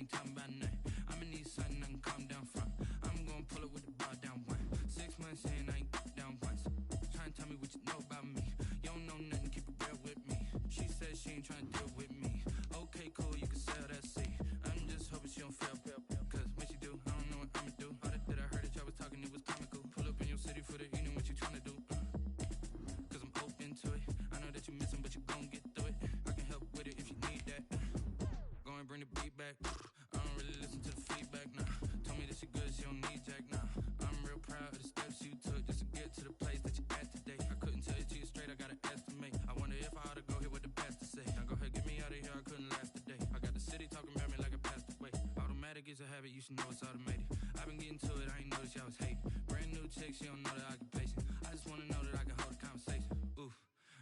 ain't talking about nothing. I'ma need something I can calm down from. I'm gonna pull it with the ball down one. 6 months in, I ain't down once. Trying to tell me what you know about me. You don't know nothing, keep it real with me. She said she ain't trying to deal with me. Okay, cool, you can sell that seat. I'm just hoping she don't fail. Cause when she do, I don't know what I'ma do. All that I heard that y'all was talking, it was comical. Pull up in your city for the evening, what you trying to do? Cause I'm open to it. I know that you missing, but you gon' get through it. I can help with it if you need that. Go and bring the beat back. I don't really listen to the feedback, nah. Told me that she good, she don't need Jack, nah. I'm real proud of the steps you took just to get to the place that you at today. I couldn't tell it to you straight, I gotta estimate. I wonder if I ought to go here with the best to say. Now go ahead, get me out of here, I couldn't last a day. I got the city talking about me like I passed away. Automatic is a habit, you should know it's automated. I've been getting to it, I ain't noticed y'all was hating. Brand new chick, she don't know the occupation. I just wanna know that I can hold a conversation. Oof,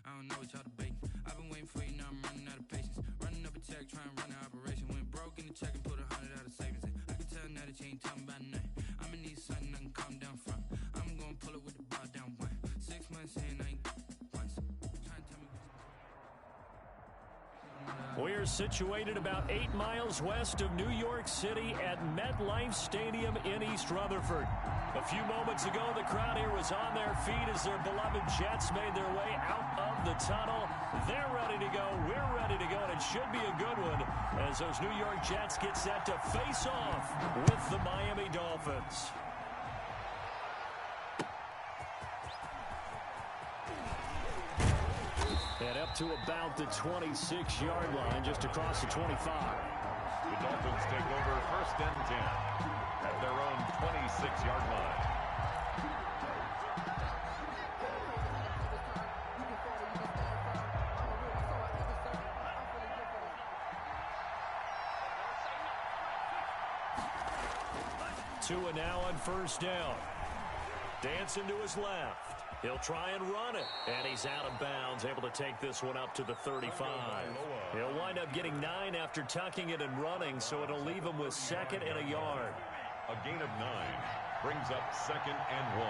I don't know what y'all debating. I've been waiting for you, now I'm running out of patience. Running up a check, trying to run an operation. Went broke in the check and put 100 out of savings in. I can tell now that you ain't talking about nothing. I'ma need something I can calm down from. I'm gonna pull it with the ball down one. 6 months in, I ain't once. Trying to tell me what you... We're situated about 8 miles west of New York City at MetLife Stadium in East Rutherford. A few moments ago, the crowd here was on their feet as their beloved Jets made their way out of the tunnel. They're ready to go. We're ready to go, and it should be a good one as those New York Jets get set to face off with the Miami Dolphins. And up to about the 26-yard line, just across the 25. The Dolphins take over 1st and 10 at their own 26-yard line. Tua now on 1st down. Dancing to his left. He'll try and run it. And he's out of bounds, able to take this one up to the 35. He'll wind up getting 9 after tucking it and running, so it'll leave him with 2nd and a yard. A gain of 9 brings up 2nd and 1.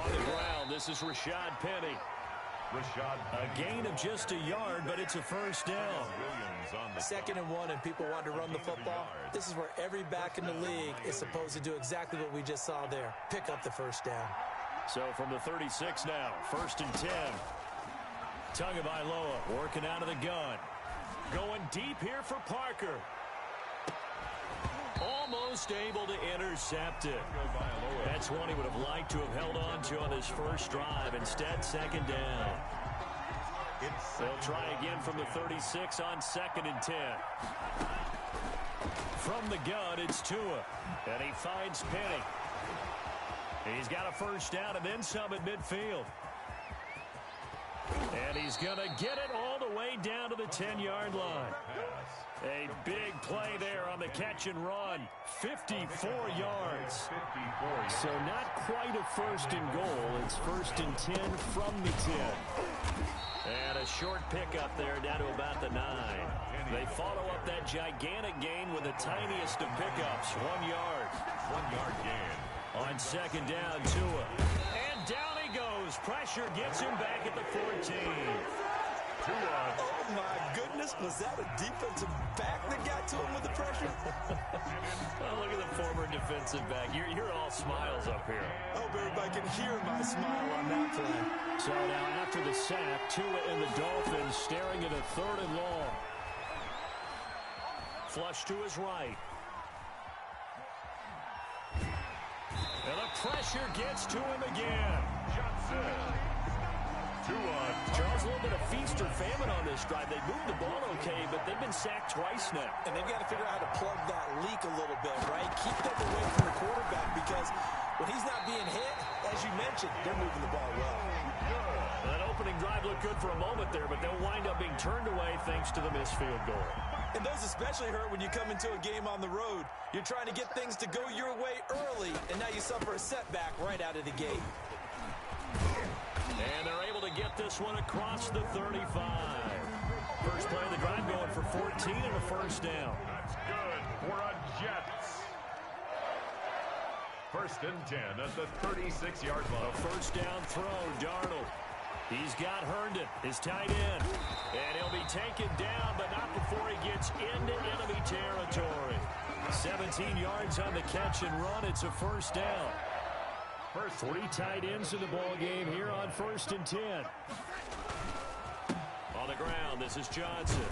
On the ground, this is Rashad Penny. A gain of just a yard, but it's a 1st down. 2nd and 1, and people want to run the football. This is where every back in the league is supposed to do exactly what we just saw there. Pick up the 1st down. So from the 36 now, 1st and 10. Tagovailoa working out of the gun. Going deep here for Parker. Almost able to intercept it. That's one he would have liked to have held on to on his first drive. Instead, 2nd down. They'll try again from the 36 on 2nd and 10. From the gun, it's Tua. And he finds Penny. He's got a 1st down and then some at midfield. And he's going to get it all the way down to the 10-yard line. A big play there on the catch and run. 54 yards. So not quite a 1st and goal. It's 1st and 10 from the 10. And a short pickup there down to about the 9. They follow up that gigantic gain with the tiniest of pickups. 1 yard. 1 yard gain. On 2nd down, Tua. And down he goes. Pressure gets him back at the 14. Oh, my goodness. Was that a defensive back that got to him with the pressure? Oh, look at the former defensive back. You're all smiles up here. I hope everybody can hear my smile on that play. So now after the sack, Tua and the Dolphins staring at a 3rd and long. Flush to his right. And the pressure gets to him again. Johnson. Charles, a little bit of feast or famine on this drive. They moved the ball okay, but they've been sacked twice now. And they've got to figure out how to plug that leak a little bit, right? Keep them away from the quarterback because when he's not being hit, as you mentioned, they're moving the ball well. That opening drive looked good for a moment there, but they'll wind up being turned away thanks to the missed field goal. And those especially hurt when you come into a game on the road. You're trying to get things to go your way early, and now you suffer a setback right out of the gate. And they're able to get this one across the 35. First play of the drive going for 14 and a 1st down. That's good for a Jets. 1st and 10 at the 36-yard line. A 1st down throw, Darnold. He's got Herndon, his tight end. And he'll be taken down, but not before he gets into enemy territory. 17 yards on the catch and run. It's a first down. Three tight ends in the ball game here on 1st and 10. On the ground, this is Johnson.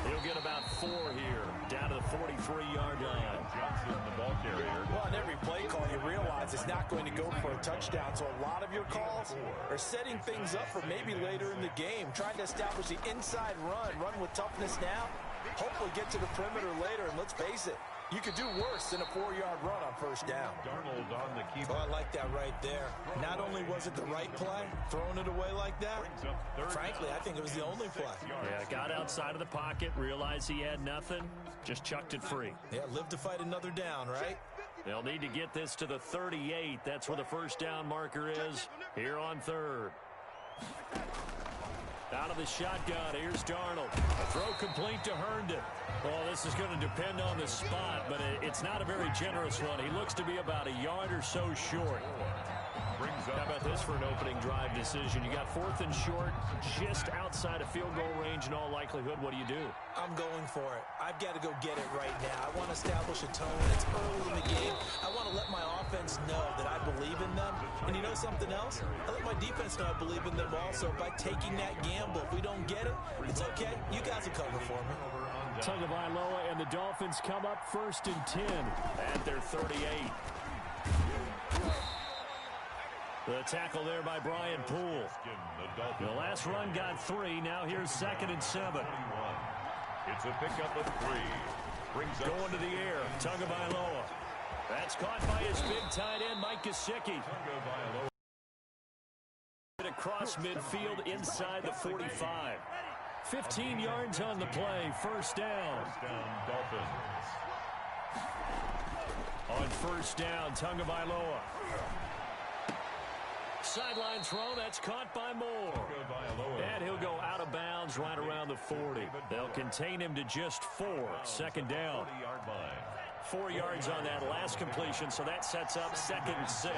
He'll get about 4 here, down to the 43-yard line. Johnson, the ball carrier. Well, on every play call, you realize it's not going to go for a touchdown. So a lot of your calls are setting things up for maybe later in the game, trying to establish the inside run with toughness now, hopefully get to the perimeter later. And let's face it, you could do worse than a 4-yard run on first down. Darnold on the key. Oh, I like that right there. Not only was it the right play, throwing it away like that, frankly, I think it was the only play. Yeah, got outside of the pocket, realized he had nothing, just chucked it free. Yeah, live to fight another down, right? They'll need to get this to the 38. That's where the first down marker is here on 3rd. Out of the shotgun, here's Darnold. A throw complete to Herndon. Well, this is going to depend on the spot, but it's not a very generous one. He looks to be about a yard or so short. How about this for an opening drive decision? You got 4th and short, just outside of field goal range in all likelihood. What do you do? I'm going for it. I've got to go get it right now. I want to establish a tone. It's early in the game. I want to let my offense know that I believe in them. And you know something else? I let my defense know I believe in them also by taking that gamble. If we don't get it, it's okay. You guys will cover for me. Tagovailoa and the Dolphins come up 1st and 10 at their 38. The tackle there by Brian Poole. The last run got 3. Now here's 2nd and 7. It's a pickup of 3. Brings up going to the air. Tagovailoa. That's caught by his big tight end, Mike Gesicki. Across midfield inside the 45. 15 yards on the play. First down. Dolphins. On first down, Tagovailoa. Sideline throw, that's caught by Moore. And he'll go out of bounds right around the 40. They'll contain him to just 4. Second down. 4 yards on that last completion, so that sets up 2nd and 6.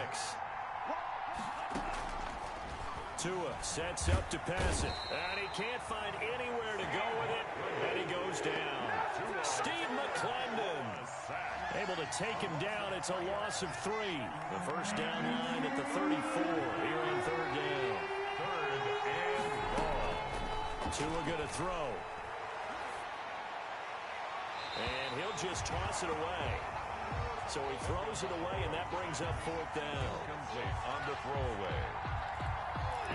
Tua sets up to pass it. And he can't find anywhere to go with it. And he goes down. Steve McClendon able to take him down. It's a loss of 3. The first down line at the 34 here on 3rd down. 3rd and ball. Tua going to throw. And he'll just toss it away. So he throws it away, and that brings up 4th down. Complete on the throwaway.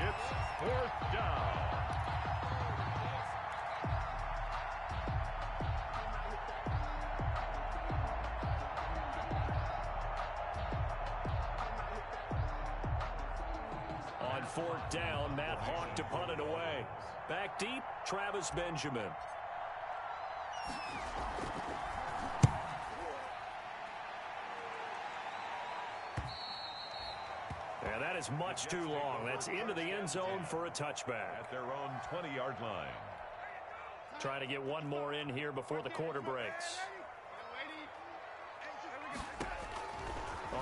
It's 4th down. On 4th down, Matt Hawk to punt it away. Back deep, Travis Benjamin. And that is much too long. That's into the end zone for a touchback. At their own 20-yard line. Trying to get one more in here before the quarter breaks.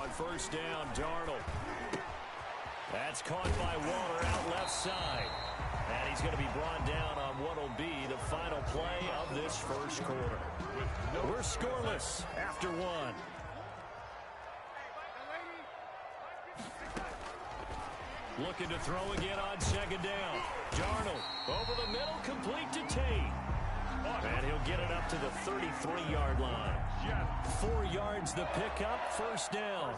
On first down, Darnold. That's caught by Waller out left side. And he's going to be brought down on what will be the final play of this first quarter. We're scoreless after 1. Looking to throw again on second down. Darnold over the middle, complete to Tate. And he'll get it up to the 33-yard line. 4 yards the pickup, first down.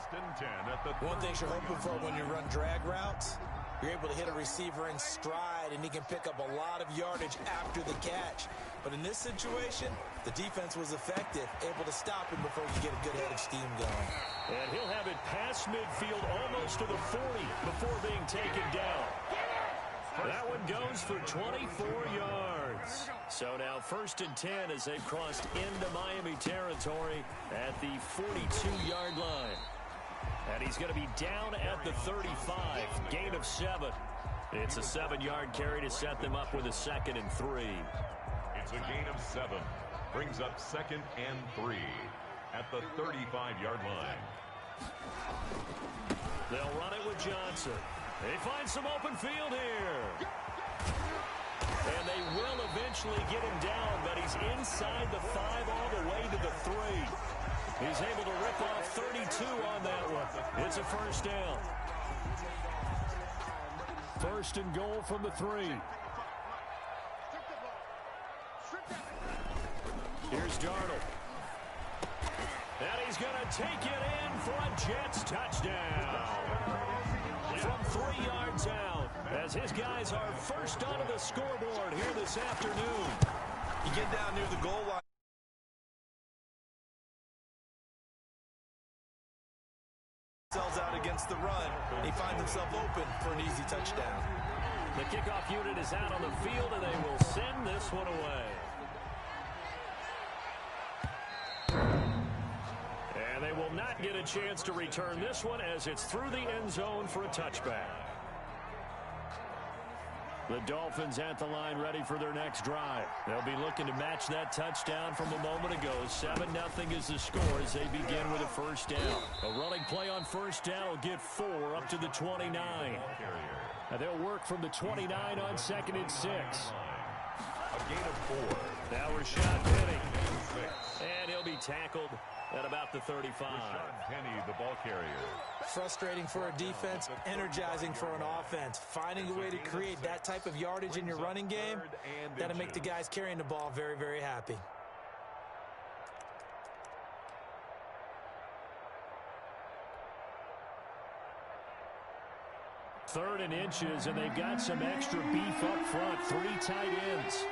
One thing you're hoping for when you run drag routes, you're able to hit a receiver in stride, and he can pick up a lot of yardage after the catch. But in this situation, the defense was effective, able to stop him before you get a good head of steam going. And he'll have it past midfield almost to the 40 before being taken down. That one goes for 24 yards. So now 1st and 10 as they've crossed into Miami territory at the 42-yard line. And he's going to be down at the 35, gain of 7. It's a 7-yard carry to set them up with a 2nd and 3. It's a gain of 7. Brings up 2nd and 3 at the 35-yard line. They'll run it with Johnson. They find some open field here. And they will eventually get him down, but he's inside the 5 all the way to the 3. He's able to rip off 32 on that one. It's a first down. First and goal from the 3. Here's Darnold. And he's going to take it in for a Jets touchdown. From 3 yards out, as his guys are first onto the scoreboard here this afternoon. You get down near the goal line. Out against the run, he finds himself open for an easy touchdown. The kickoff unit is out on the field, and they will send this one away. And they will not get a chance to return this one as it's through the end zone for a touchback. The Dolphins at the line ready for their next drive. They'll be looking to match that touchdown from a moment ago. 7-0 is the score as they begin with a first down. A running play on first down will get 4 up to the 29. And they'll work from the 29 on 2nd and 6. A gain of 4. Now Rashad Penny. And he'll be tackled at about the 35. Rashad Penny, the ball carrier. Frustrating for a defense, energizing for an offense. Finding a way to create that type of yardage in your running game, that'll make the guys carrying the ball very, very happy. Third and inches, and they've got some extra beef up front. 3 tight ends.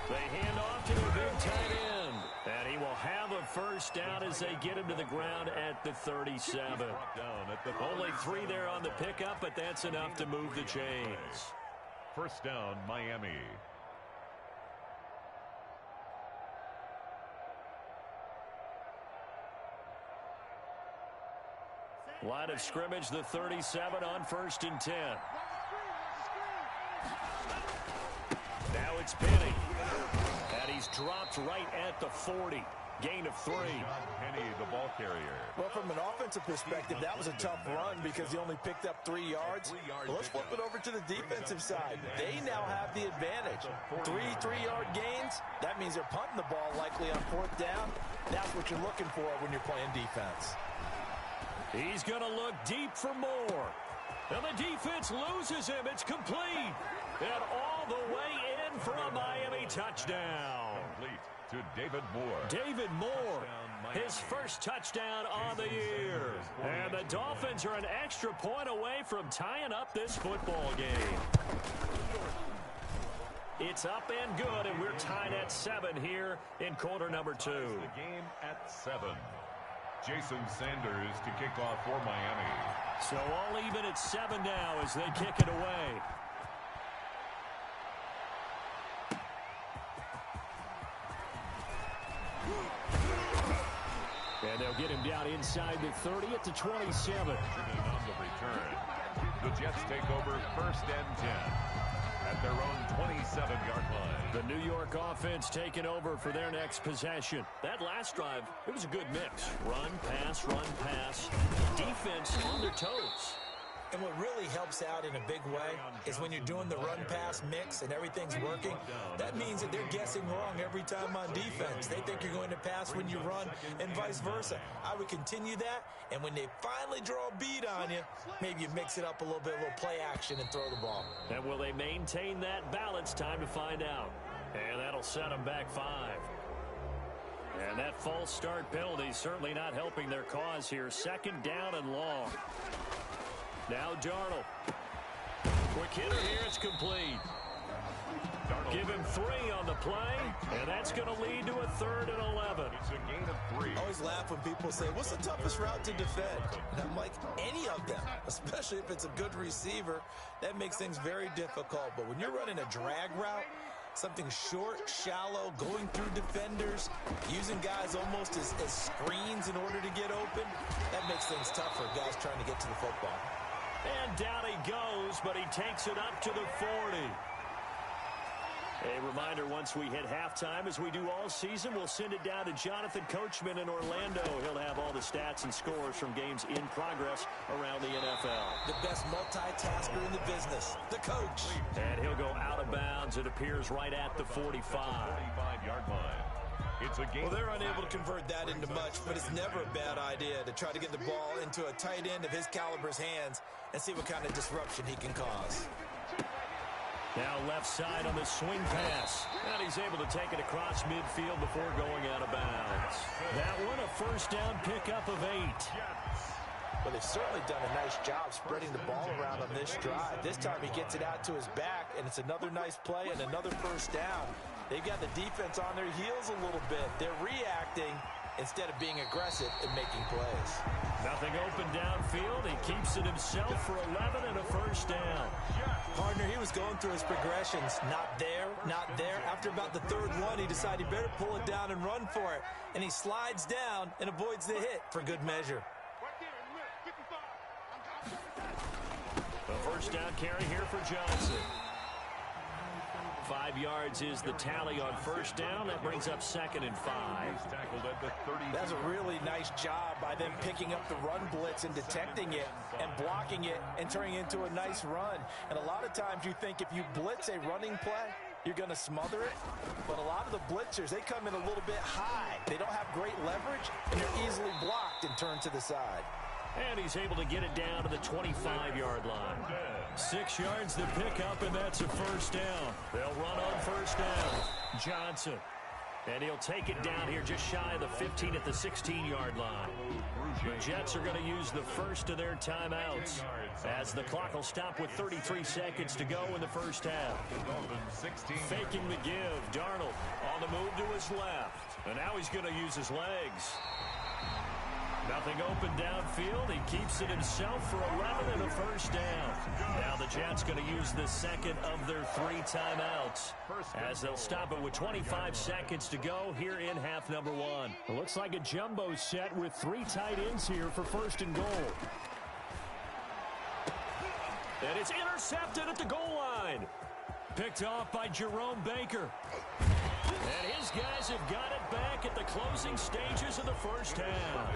They hand off to the big tight end. And he will have a first down as they get him to the ground at the 37. Only 3 there on the pickup, but that's enough to move the chains. First down, Miami. Line of scrimmage, the 37 on 1st and 10. Now it's Penny. And he's dropped right at the 40. Gain of 3. Penny, the ball carrier. Well, from an offensive perspective, that was a tough run because he only picked up 3 yards. Well, let's flip it over to the defensive side. They now have the advantage. 3 3-yard gains. That means they're punting the ball likely on 4th down. That's what you're looking for when you're playing defense. He's going to look deep for more. And the defense loses him. It's complete. And all the way in for a Miami touchdown. Complete to David Moore. David Moore, his first touchdown on the year. And the Dolphins are an extra point away from tying up this football game. It's up and good, and we're tied at 7 here in quarter number 2. The game at 7. Jason Sanders to kick off for Miami. So all even at 7 now as they kick it away. And they'll get him down inside the 30 at the 27. On the return. The Jets take over 1st and 10 at their own 27-yard line. The New York offense taking over for their next possession. That last drive, it was a good mix. Run, pass, defense on their toes. And what really helps out in a big way is when you're doing the run-pass mix and everything's working, that means that they're guessing wrong every time on defense. They think you're going to pass when you run and vice versa. I would continue that, and when they finally draw a beat on you, maybe you mix it up a little bit, a little play action and throw the ball. And will they maintain that balance? Time to find out. And that'll set them back 5. And that false start penalty certainly not helping their cause here. 2nd down and long. Now Darnold. Quick hitter here. It's complete. Give him 3 on the play, and that's going to lead to a 3rd and 11. It's a gain of 3. I always laugh when people say, what's the toughest route to defend? And I'm like, any of them, especially if it's a good receiver. That makes things very difficult. But when you're running a drag route, something short, shallow, going through defenders, using guys almost as screens in order to get open, that makes things tough for guys trying to get to the football. And down he goes, but he takes it up to the 40. A reminder, once we hit halftime, as we do all season, we'll send it down to Jonathan Coachman in Orlando. He'll have all the the stats and scores from games in progress around the NFL. The best multitasker in the business, the coach. And he'll go out of bounds, it appears, right at the 45. 45-yard line. It's a game. Well, they're unable to convert that into much, but it's never a bad idea to try to get the ball into a tight end of his caliber's hands and see what kind of disruption he can cause. Now left side on the swing pass. And he's able to take it across midfield before going out of bounds. That one a first down pickup of 8. Well, they've certainly done a nice job spreading the ball around on this drive. This time he gets it out to his back, and it's another nice play and another first down. They've got the defense on their heels a little bit. They're reacting instead of being aggressive and making plays. Nothing open downfield. He keeps it himself for 11 and a first down. Partner, he was going through his progressions. Not there, not there. After about the third one, he decided he better pull it down and run for it. And he slides down and avoids the hit for good measure. A first down carry here for Johnson. 5 yards is the tally on first down. That brings up 2nd and 5. That's a really nice job by them picking up the run blitz and detecting it and blocking it and turning it into a nice run. And a lot of times you think if you blitz a running play, you're going to smother it. But a lot of the blitzers, they come in a little bit high. They don't have great leverage, and they're easily blocked and turned to the side. And he's able to get it down to the 25-yard line. 6 yards to pick up, and that's a first down. They'll run on first down. Johnson. And he'll take it down here just shy of the 15 at the 16-yard line. The Jets are going to use the first of their timeouts as the clock will stop with 33 seconds to go in the first half. Faking the give. Darnold on the move to his left. And now he's going to use his legs. Nothing open downfield. He keeps it himself for 11 and a first down. Now the Jets going to use the second of their 3 timeouts as they'll stop it with 25 seconds to go here in half number 1. It looks like a jumbo set with 3 tight ends here for first and goal. And it's intercepted at the goal line. Picked off by Jerome Baker. And his guys have got it back at the closing stages of the first half.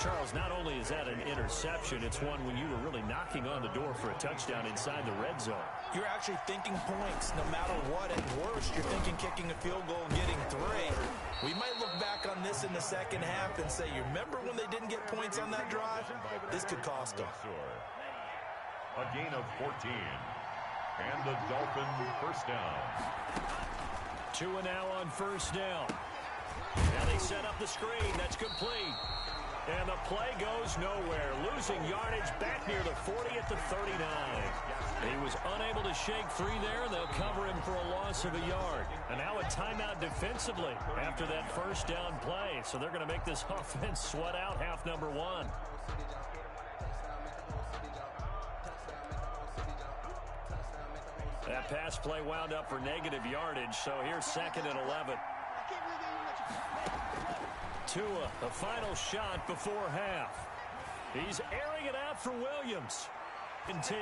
Charles, not only is that an interception, it's one when you were really knocking on the door for a touchdown inside the red zone. You're actually thinking points no matter what. At worst, you're thinking kicking a field goal and getting 3. We might look back on this in the second half and say, you remember when they didn't get points on that drive? This could cost them. A gain of 14. And the Dolphin first down. 2 and now on first down. Now they set up the screen. That's complete. And the play goes nowhere. Losing yardage back near the 40 at the 39. He was unable to shake free there. They'll cover him for a loss of a yard. And now a timeout defensively after that first down play. So they're going to make this offense sweat out half number 1. That pass play wound up for negative yardage, so here's 2nd and 11. Tua, the final shot before half. He's airing it out for Williams. And T.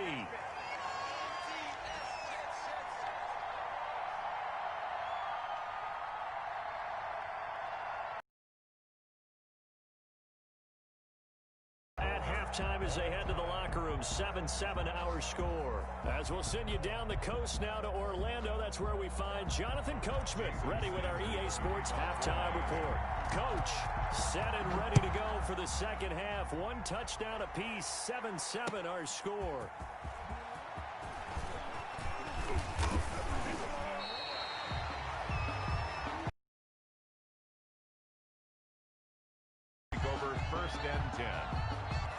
Time as they head to the locker room. 7-7 our score. As we'll send you down the coast now to Orlando, that's where we find Jonathan Coachman ready with our EA Sports halftime report. Coach, set and ready to go for the second half. 1 touchdown apiece. 7-7 our score. Over 1st and 10.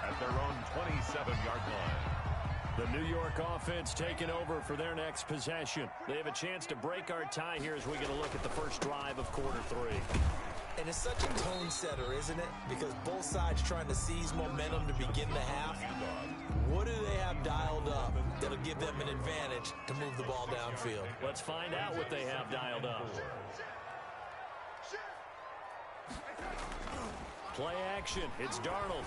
At their own 27-yard line. The New York offense taking over for their next possession. They have a chance to break our tie here as we get a look at the first drive of quarter 3. And it's such a tone setter, isn't it? Because both sides trying to seize momentum to begin the half. What do they have dialed up that'll give them an advantage to move the ball downfield? Let's find out what they have dialed up. Play action. It's Darnold.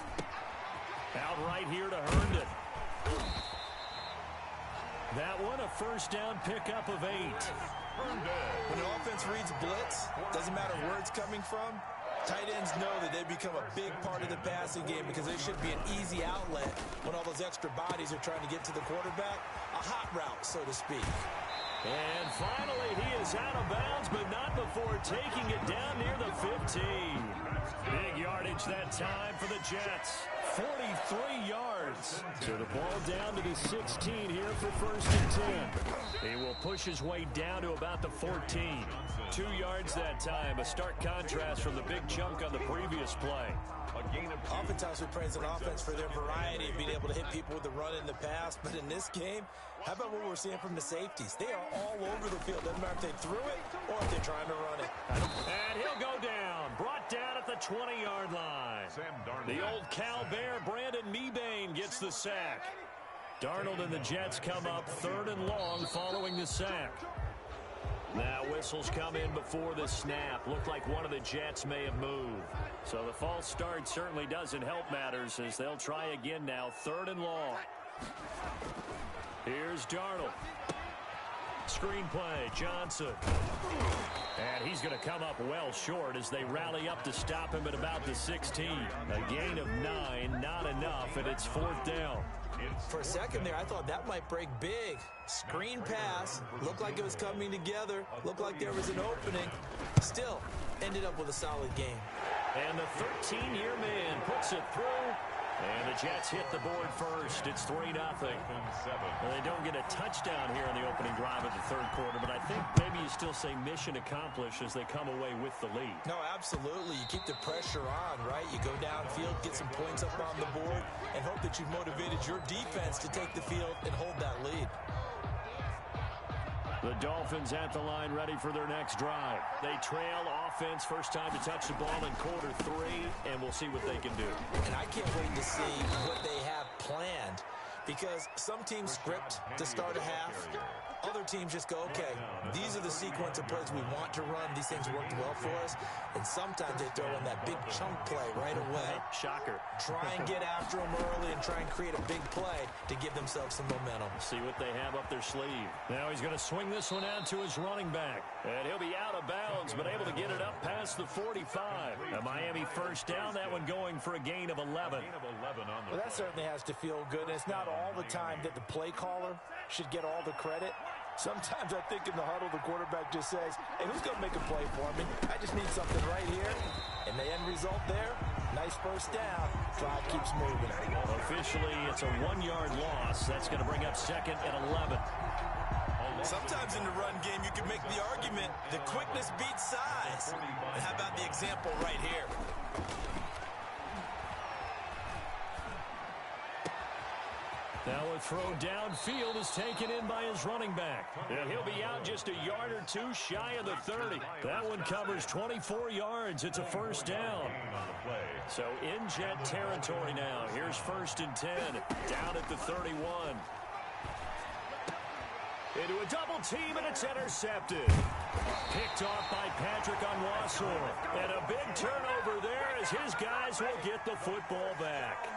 Out right here to Herndon. That one a first down pickup of 8. When an offense reads blitz, doesn't matter where it's coming from, Tight ends know that they become a big part of the passing game because they should be an easy outlet when all those extra bodies are trying to get to the quarterback. A hot route, so to speak. And finally, he is out of bounds, but not before taking it down near the 15. Big yardage that time for the Jets. 43 yards. So the ball down to the 16 here for 1st and 10. He will push his way down to about the 14. 2 yards that time. A stark contrast from the big chunk on the previous play. Oftentimes we praise an offense for their variety of being able to hit people with the run in the pass. But in this game, how about what we're seeing from the safeties? They are all over the field. Doesn't matter if they threw it or if they're trying to run it. And he'll go down. Brought down at the 20-yard line. The old Cal Bear, Brandon Mebane, gets the sack. Darnold and the Jets come up 3rd and long following the sack. Now whistles come in before the snap. Looked like one of the Jets may have moved. So the false start certainly doesn't help matters as they'll try again now. 3rd and long. Here's Darnold. Screen play, Johnson. And he's going to come up well short as they rally up to stop him at about the 16. A gain of 9, not enough, and it's 4th down. For a second there, I thought that might break big. Screen pass. Looked like it was coming together. Looked like there was an opening. Still, ended up with a solid game. And the 13-year man puts it through. And the Jets hit the board first. It's 3-0. Well, they don't get a touchdown here in the opening drive of the 3rd quarter, but I think maybe you still say mission accomplished as they come away with the lead. No, absolutely. You keep the pressure on, right? You go downfield, get some points up on the board, and hope that you've motivated your defense to take the field and hold that lead. The Dolphins at the line ready for their next drive. They trail offense, first time to touch the ball in quarter 3, and we'll see what they can do. And I can't wait to see what they have planned because some teams script to start a half. Other teams just go, okay, these are the sequence of plays we want to run. These things worked well for us. And sometimes they throw in that big chunk play right away. Shocker. Try and get after them early and try and create a big play to give themselves some momentum. See what they have up their sleeve. Now he's going to swing this one out to his running back. And he'll be out of bounds, but able to get it up past the 45. A Miami 1st down, that one going for a gain of 11. Well, that certainly has to feel good. And it's not all the time that the play caller should get all the credit. Sometimes I think in the huddle, the quarterback just says, hey, who's going to make a play for me? I just need something right here. And the end result there, nice 1st down. Drive keeps moving. Officially, it's a 1-yard loss. That's going to bring up 2nd and 11. Sometimes in the run game, you can make the argument the quickness beats size. And how about the example right here? Now a throw downfield is taken in by his running back. And he'll be out just a yard or 2 shy of the 30. That one covers 24 yards. It's a 1st down. So in Jet territory now. Here's 1st and 10. Down at the 31. Into a double team, and it's intercepted. Picked off by Patrick Onwuasor. And a big turnover there as his guys will get the football back.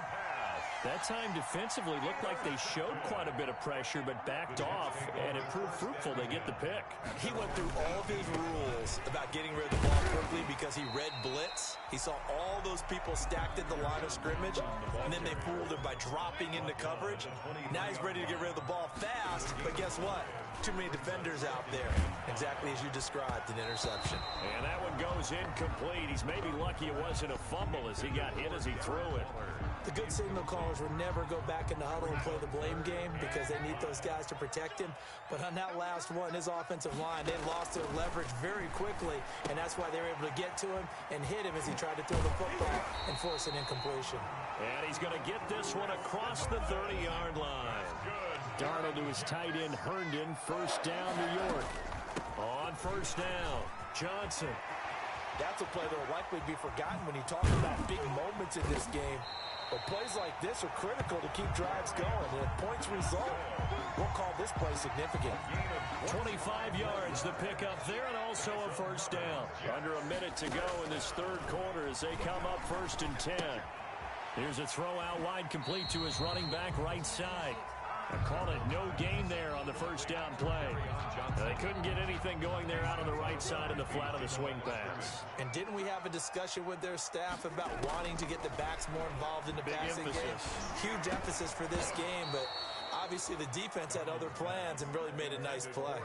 That time defensively looked like they showed quite a bit of pressure but backed off, and it proved fruitful. They get the pick. He went through all of his rules about getting rid of the ball quickly because he read blitz. He saw all those people stacked at the line of scrimmage, and then they fooled him by dropping into coverage. Now he's ready to get rid of the ball fast, but guess what? Too many defenders out there. Exactly as you described, an interception. And that one goes incomplete. He's maybe lucky it wasn't a fumble as he got hit as he threw it. The good signal callers would never go back in the huddle and play the blame game because they need those guys to protect him. But on that last one, his offensive line, they lost their leverage very quickly, and that's why they were able to get to him and hit him as he tried to throw the football and force an incompletion. And he's going to get this one across the 30-yard line. Darnold to his tight end, Herndon, 1st down, New York. On 1st down, Johnson. That's a play that will likely be forgotten when you talk about big moments in this game. But plays like this are critical to keep drives going. And if points result, we'll call this play significant. 25 yards, the pickup there, and also a 1st down. Under a minute to go in this 3rd quarter as they come up 1st and 10. Here's a throw out wide complete to his running back right side. I call it no gain there on the first down play. They couldn't get anything going there out on the right side of the flat of the swing pass. And didn't we have a discussion with their staff about wanting to get the backs more involved in the passing game? Huge emphasis for this game, but obviously the defense had other plans and really made a nice play.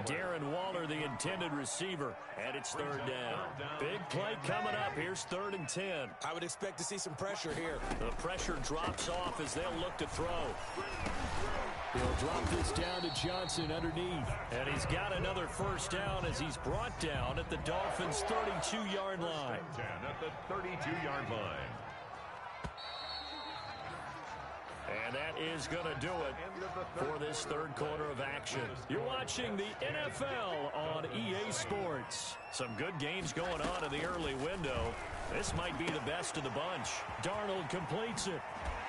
Darren Waller, the intended receiver, and it's third down. Big play coming up. Here's 3rd and 10. I would expect to see some pressure here. The pressure drops off as they'll look to throw. He'll drop this down to Johnson underneath. And he's got another first down as he's brought down at the Dolphins' 32-yard line. At the 32-yard line. And that is going to do it for this third quarter of action. You're watching the NFL on EA Sports. Some good games going on in the early window. This might be the best of the bunch. Darnold completes it.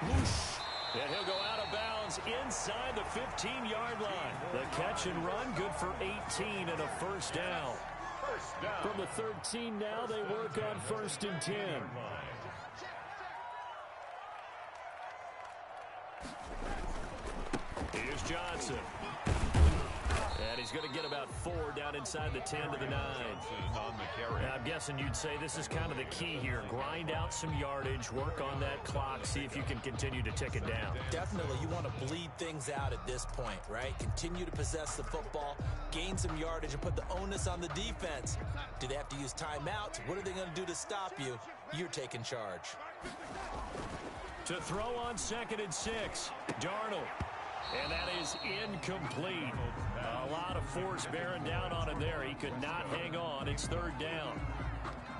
Whoosh. And he'll go out of bounds inside the 15-yard line. The catch and run, good for 18 and a first down. From the 13 now, they work on 1st and 10. Here's Johnson. And he's going to get about 4 down inside the 10 to the 9. Now, I'm guessing you'd say this is kind of the key here. Grind out some yardage, work on that clock, see if you can continue to tick it down. Definitely, you want to bleed things out at this point, right? Continue to possess the football, gain some yardage, and put the onus on the defense. Do they have to use timeouts? What are they going to do to stop you? You're taking charge. To throw on 2nd and 6, Darnold. And that is incomplete. A lot of force bearing down on him there. He could not hang on. It's 3rd down.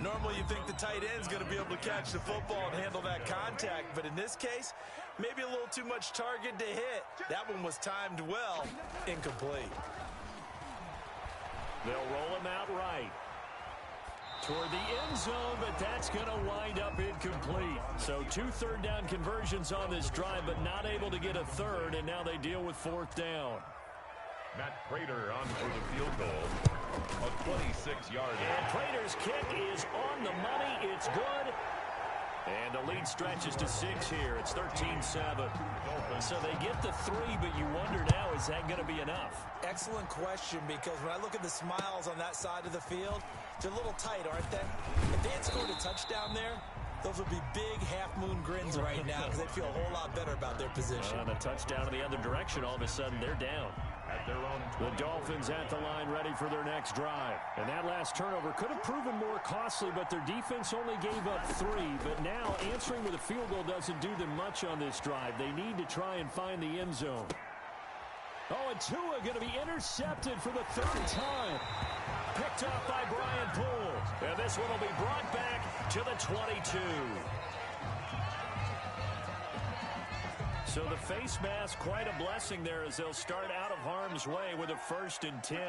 Normally you think the tight end's going to be able to catch the football and handle that contact, but in this case, maybe a little too much target to hit. That one was timed well. Incomplete. They'll roll him out right toward the end zone, but that's going to wind up incomplete. So 2 third-down conversions on this drive, but not able to get a third, and now they deal with 4th down. Matt Prater on for the field goal. A 26-yard. And Prater's kick is on the money. It's good. And the lead stretches to 6 here. It's 13-7. So they get the 3, but you wonder now, is that going to be enough? Excellent question, because when I look at the smiles on that side of the field, they're a little tight, aren't they? If they had scored a touchdown there, those would be big half-moon grins right now because they'd feel a whole lot better about their position. And a touchdown in the other direction, all of a sudden they're down. At their own the Dolphins at the line ready for their next drive. And that last turnover could have proven more costly, but their defense only gave up 3. But now answering with a field goal doesn't do them much on this drive. They need to try and find the end zone. Oh, and Tua going to be intercepted for the 3rd time. Picked up by Brian Poole. And this one will be brought back to the 22. So the face mask, quite a blessing there as they'll start out of harm's way with a 1st and 10.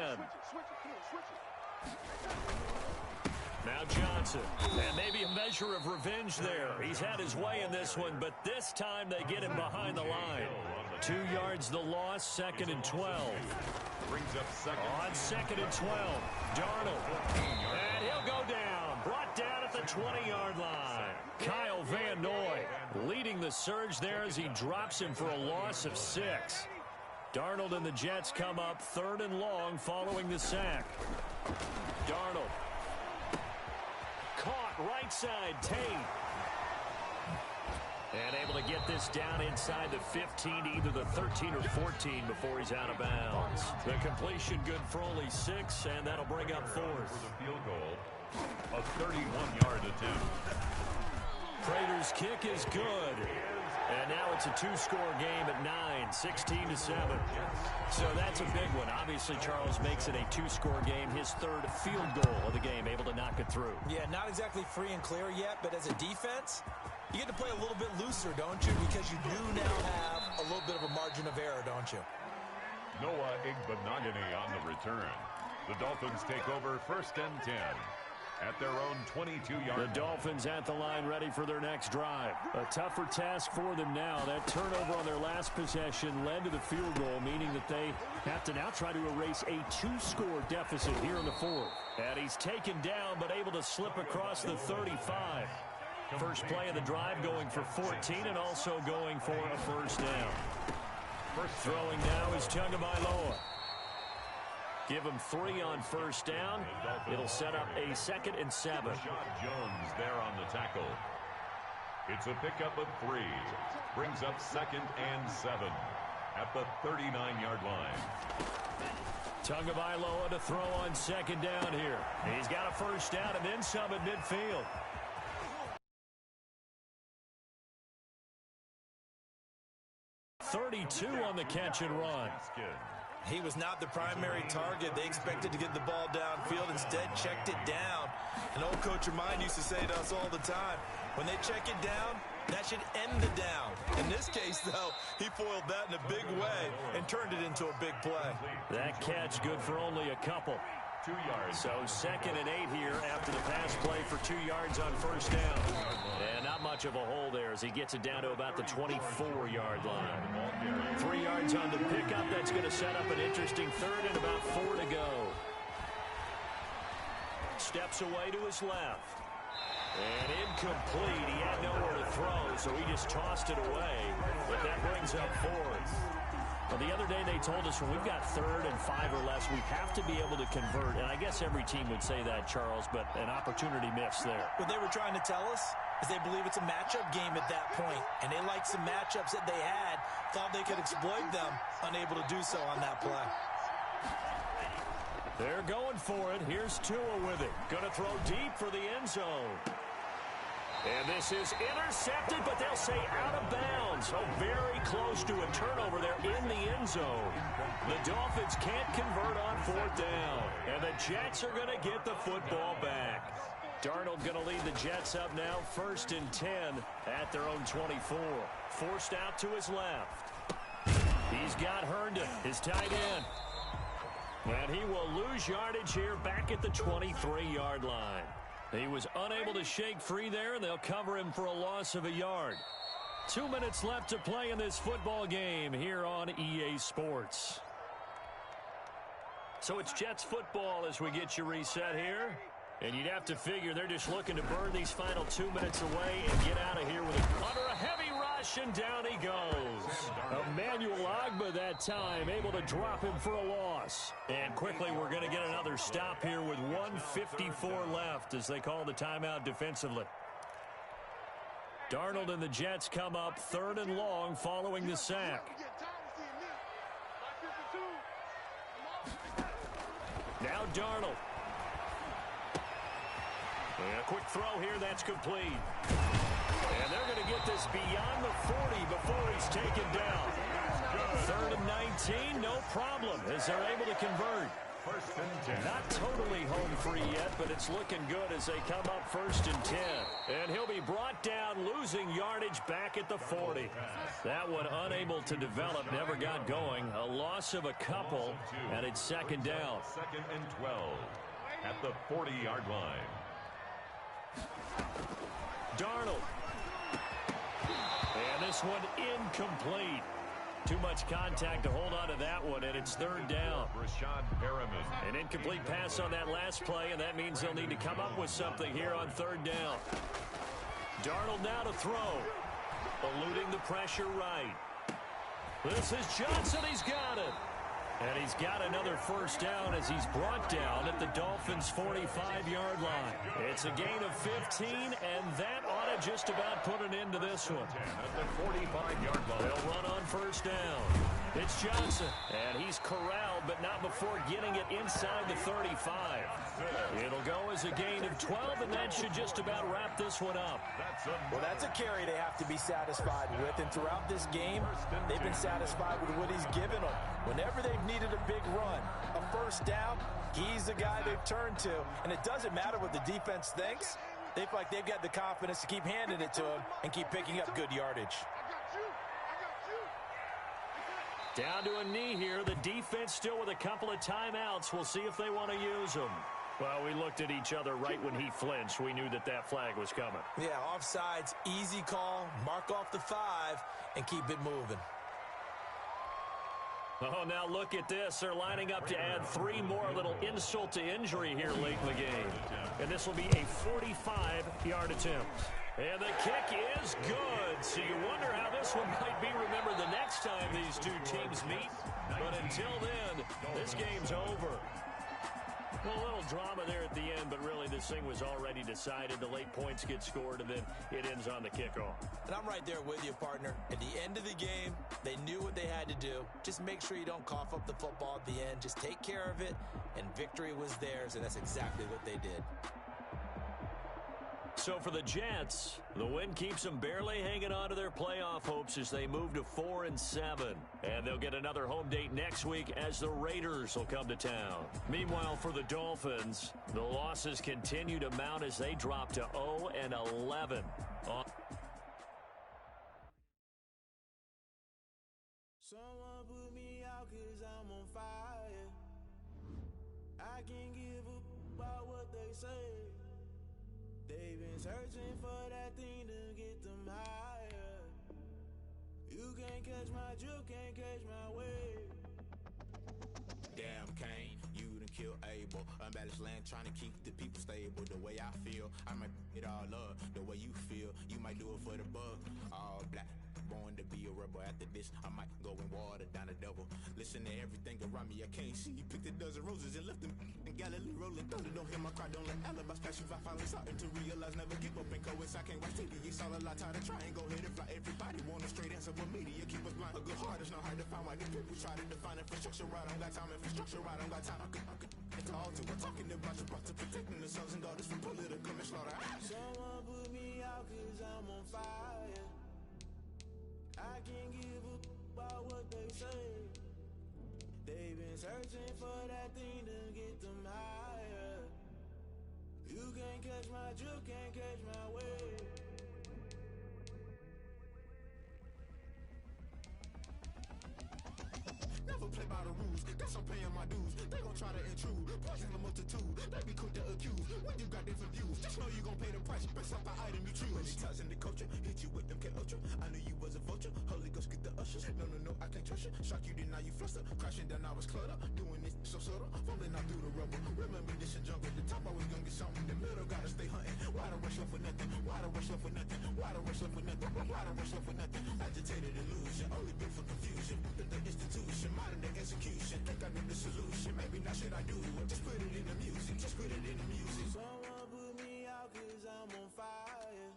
Now Johnson, and maybe a measure of revenge there. He's had his way in this one, but this time they get him behind the line. 2 yards the loss, 2nd and 12. brings up second. On 2nd and 12, Darnold. And he'll go down. Brought down at the 20-yard line. Kyle Van Noy leading the surge there as he drops him for a loss of 6. Darnold and the Jets come up 3rd and long following the sack. Darnold. Caught right side, Tate. And able to get this down inside the 15 to either the 13 or 14 before he's out of bounds. The completion good for only 6, and that'll bring up 4th. For the field goal, a 31-yard attempt. Prater's kick is good. And now it's a 2-score game at 9, 16-7. So that's a big one. Obviously, Charles makes it a 2-score game, his 3rd field goal of the game, able to knock it through. Yeah, not exactly free and clear yet, but as a defense, you get to play a little bit looser, don't you? Because you do now have a little bit of a margin of error, don't you? Noah Igbenogany on the return. The Dolphins take over 1st and 10. At their own 22-yard line. The Dolphins at the line ready for their next drive. A tougher task for them now. That turnover on their last possession led to the field goal, meaning that they have to now try to erase a 2-score deficit here in the 4th. And he's taken down but able to slip across the 35. First play of the drive going for 14 and also going for a 1st down. Throwing now is Tagovailoa. Give him 3 on first down. It'll set up a 2nd and 7. Rashad Jones there on the tackle. It's a pickup of 3. Brings up 2nd and 7 at the 39-yard line. Tagovailoa to throw on 2nd down here. He's got a first down and then some at midfield. .32 on the catch and run. He was not the primary target. They expected to get the ball downfield. Instead, checked it down. An old coach of mine used to say to us all the time, when they check it down, that should end the down. In this case, though, he foiled that in a big way and turned it into a big play. That catch good for only a couple. 2 yards. So 2nd and 8 here after the pass play for 2 yards on first down. And not much of a hole there as he gets it down to about the 24-yard line. 3 yards on the pickup. That's going to set up an interesting 3rd and about 4 to go. Steps away to his left. And incomplete. He had nowhere to throw, so he just tossed it away. But that brings up 4th. Well, the other day they told us when we've got 3rd and 5 or less, we have to be able to convert. And I guess every team would say that, Charles, but an opportunity missed there. What they were trying to tell us is they believe it's a matchup game at that point. And they liked some matchups that they had, thought they could exploit them, unable to do so on that play. They're going for it. Here's Tua with it. Going to throw deep for the end zone. And this is intercepted, but they'll say out of bounds. Oh, very close to a turnover there in the end zone. The Dolphins can't convert on 4th down. And the Jets are going to get the football back. Darnold going to lead the Jets up now, 1st and 10 at their own 24. Forced out to his left. He's got Herndon, his tight end. And he will lose yardage here back at the 23-yard line. He was unable to shake free there, and they'll cover him for a loss of a yard. 2 minutes left to play in this football game here on EA Sports. So it's Jets football as we get you reset here. And you'd have to figure they're just looking to burn these final 2 minutes away and get out of here with under a heavy rush, and down he goes. Emmanuel Ogbah that time able to drop him for a loss. And quickly we're going to get another stop here with 1:54 left as they call the timeout defensively. Darnold and the Jets come up 3rd and long following the sack. Now Darnold. And a quick throw here, that's complete. And they're going to get this beyond the 40 before he's taken down. 3rd and 19, no problem, as they're able to convert. 1st and 10. Not totally home free yet, but it's looking good as they come up 1st and 10. And he'll be brought down, losing yardage back at the 40. That one unable to develop, never got going. A loss of a couple, and it's 2nd down. 2nd and 12 at the 40-yard line. Darnold. And this one incomplete. Too much contact to hold on to that one, and it's 3rd down. Rashad Perriman. An incomplete pass on that last play, and that means they'll need to come up with something here on 3rd down. Darnold now to throw. Eluding the pressure right. This is Johnson. He's got it. And he's got another first down as he's brought down at the Dolphins' 45-yard line. It's a gain of 15, and that ought to just about put an end to this one. At the 45-yard line. They'll run on first down. It's Johnson, and he's corralled, but not before getting it inside the 35. It'll go as a gain of 12, and that should just about wrap this one up. Well, that's a carry they have to be satisfied with, and throughout this game, they've been satisfied with what he's given them. Whenever they've needed a big run, a first down, he's the guy they've turned to, and it doesn't matter what the defense thinks. They feel like they've got the confidence to keep handing it to him and keep picking up good yardage. Down to a knee here. The defense still with a couple of timeouts. We'll see if they want to use them. Well, we looked at each other right when he flinched. We knew that that flag was coming. Yeah, offsides, easy call. Mark off the 5 and keep it moving. Oh, now look at this. They're lining up to add 3 more, a little insult to injury here late in the game. And this will be a 45-yard attempt. And the kick is good. So you wonder how this one might be remembered the next time these two teams meet. But until then, this game's over. A little drama there at the end, but really this thing was already decided. The late points get scored, and then it ends on the kickoff. And I'm right there with you, partner. At the end of the game, they knew what they had to do. Just make sure you don't cough up the football at the end. Just take care of it, and victory was theirs, and that's exactly what they did. So for the Jets, the win keeps them barely hanging on to their playoff hopes as they move to 4-7. And they'll get another home date next week as the Raiders will come to town. Meanwhile, for the Dolphins, the losses continue to mount as they drop to 0-11. Someone put me out 'cause I'm on fire. I can't give up about what they say. They've been searching for that thing to get them higher. You can't catch my drift, can't catch my wave. Damn, Kane, you done killed Abel. Unbalanced land, trying to keep the people stable. The way I feel, I might it all up. The way you feel, you might do it for the bug. All black. Born to be a rebel. After this, I might go and water down the devil. Listen to everything around me, I can't see. Picked a dozen roses and left them in Galilee rolling thunder. Don't hear my cry, don't let alibis pass you. I finally starting to realize, never give up and coincide. Can't watch TV, it's all a lot. Tired of trying, go ahead and fly. Everybody want a straight answer, but media keep us blind. A good heart is not hard to find. Why these people try to define infrastructure right? I don't got time, infrastructure right, I don't got time. I could it's all to we're talking about your brother, protecting the sons and daughters from political and slaughter. Someone put me out 'cause I'm on fire. I can't give up about what they say. They've been searching for that thing to get them higher. You can't catch my drift, can't catch my wave. Never play by the rules, guess I'm paying my dues. They gon' try to intrude, poison the multitude. They be quick to accuse, when you got different views. Just know you gon' pay the price, based off the item you choose. Many times in the culture, hit you with them K-Ultra. I knew you was a vulture, Holy Ghost get the ushers. No, I can't trust you. Shock you, then now you fluster. Crashing down, I was cluttered. Doing this so subtle, falling out through the rubble. Remember this in jungle, the top I was gonna get something. The middle gotta stay hunting. Why the rush up for nothing? Why the rush up for nothing? Why the rush up for nothing? Why the rush up for nothing? Agitated illusion, only built for confusion. The institution, modern day execution. Think I know the solution. Maybe not should I do it? Just put it in the music. Just put it in the music. Someone put me out 'cause I'm on fire.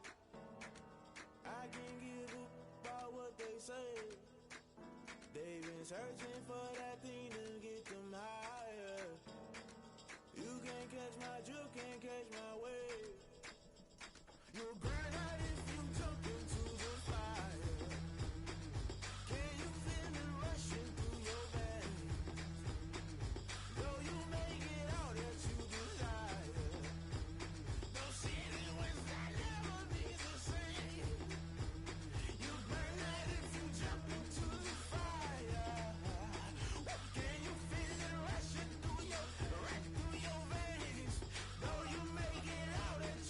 I can't give up about what they say. They've been searching for that thing to get them higher. You can't catch my drift, can't catch my wave. You'll burn out if you jump into the fire. Can you feel it rushing through your veins? Though you make it all that you desire. No city was that never be the same. You burn out if you jump into the fire. Can you feel it rushing through your veins? Though you make it out that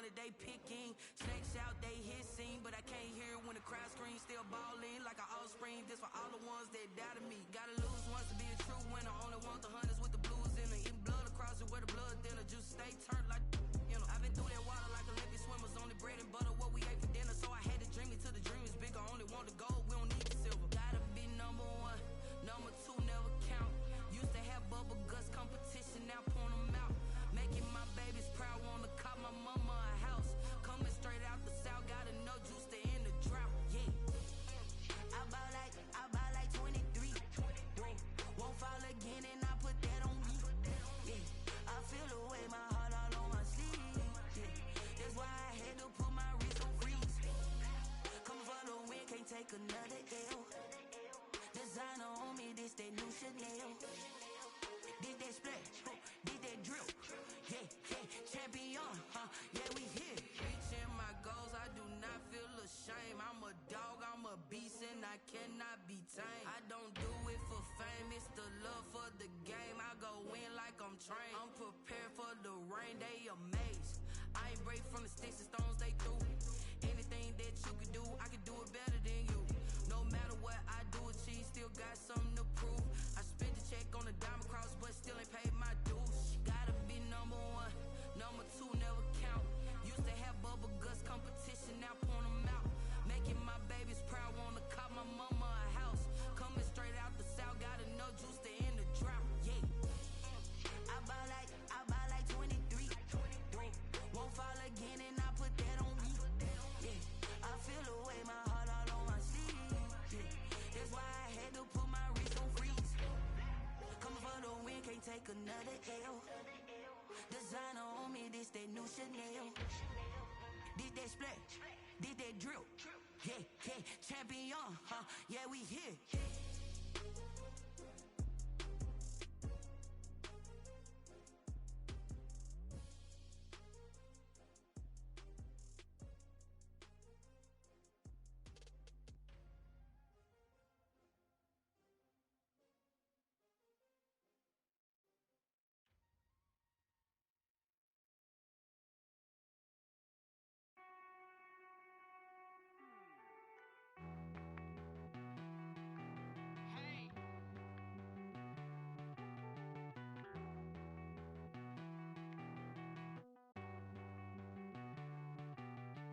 one that they picking. Snakes out, they hissing, but I can't hear when the crowd screams. Still balling like an offspring. This for all the ones that doubted me. Gotta lose once to be a true winner. Only want the hunters with the blues in it. Eating blood across it where the blood thinner. Juice stay turned like, you know. I've been through that water like Olympic swimmers. Only bread and butter what we ate for dinner. So I had to dream it till the dream is bigger. Only want the gold, we don't need the silver. Gotta be number one, number two never count. Used to have bubble guts competition, now point them out. Making my babies proud, wanna cop my mama a house. Coming straight out the south, gotta know juice to end the drought. Yeah, I buy like 23. Won't fall again and I put that on me. Yeah, I feel the way, my heart all on my sleeve. Yeah, that's why I had to put my wrist on freeze. Coming for the win, can't take another L. Designer on me, this that new Chanel. Did that splash, did that drill. Yeah, champion, yeah, we here. Reaching my goals, I do not feel ashamed. I'm a dog, I'm a beast, and I cannot be tamed. I don't do it for fame, it's the love for the game. I go in like I'm trained. I'm prepared for the rain, they amazed. I ain't break from the sticks and stones they threw. Anything that you could do, I could do it better than you. No matter what I do, achieve, still got something to prove. I spent the check on the diamond cross, but still ain't paid my dues. Gotta be number one, number two never count. Used to have bubble guts competition, now point them out. Making my babies proud, wanna cop my mama a house. Coming straight out the south, gotta know juice to end the drought. Yeah, I buy like 23. Won't fall again and I put that on me. Yeah, I feel the way, my heart all on my sleeve. Yeah, that's why I had to put my wrist on freeze. Coming for the win, can't take another L. Designer on me, this that new Chanel. Did that splash, did that drill. Yeah, champion, yeah, we here.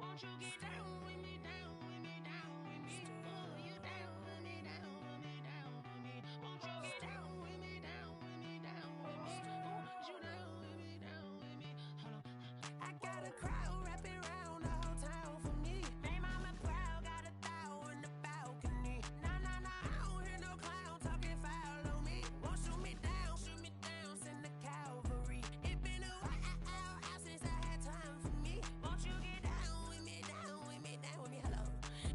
Won't you get down with me, down with me, down with me? Oh, you down with me, down with me, down with me. Won't you get down with me, down with me, down with me? Oh, you down with me, down with me? Hold on. I got a crowd wrapping around the whole town for me. Hey, mama proud, got a thou in the balcony. Nah, I don't hear no clown talking foul on me. Won't shoot me down, send the cavalry. It been a while since I had time for me. Won't you get down with me, down with me, down with me? Hello,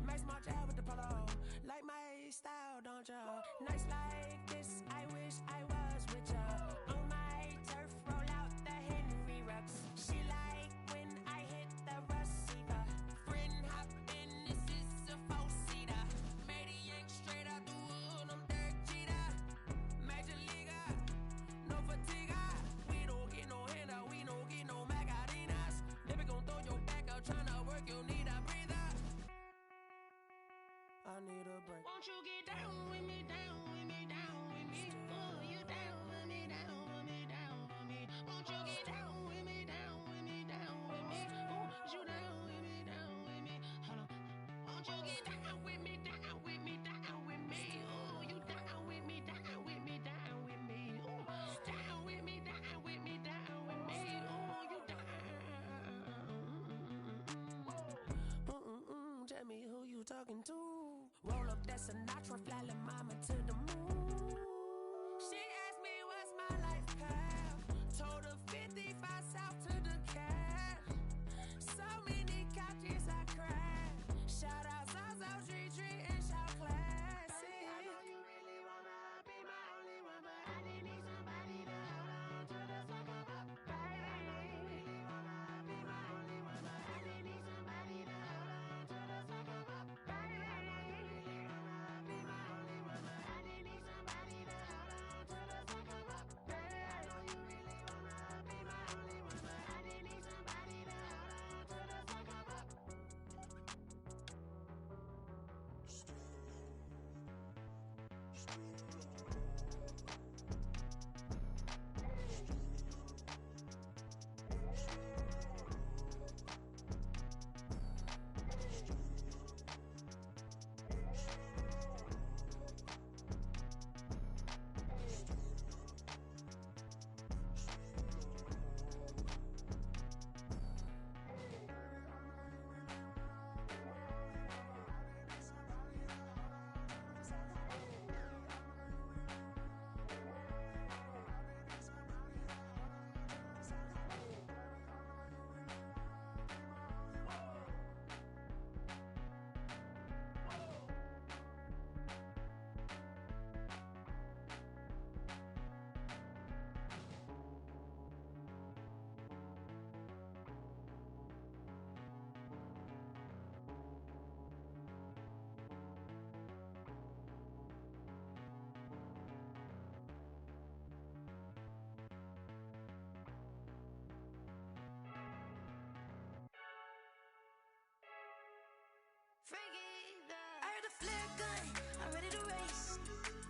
Max March out with the polo. Like my style, don't ya? Nights like this, I wish I was with ya. On my turf, roll out the Henry Rux. She like when I hit the receiver. Friend hop in, this is a four-seater. Made a yank straight out the wood, I'm Derek Jeter. Major leaguer, no fatigue. We don't get no handout, we don't get no Macarinas. Never gon' throw your back out, tryna work, you need a breather. I need a break. Won't you get down with me, down with me, down with me? Oh, you down with me, down with me, down with me? Won't you get down with me, down with me, down with me? Oh, you down with me, down with me? Hold on. Won't you get down with me, down with me, down with me? Oh, you down with me, down with me, down with me? Oh, down with me, down with me, down with me? Oh, you down. Tell me who you talking to. Roll up that Sinatra, fly la mama to the moon. She asked me what's my life path. Told her 55 south to the cat. So many couches I cried. Shout out South Tree and shout classic. I know you really wanna be my only one, but I didn't need somebody to hold on to the suck of up. I know you really wanna be my only one, but I didn't need somebody to hold on to the suck of up. I know you really wanna be my only one, but I didn't need somebody.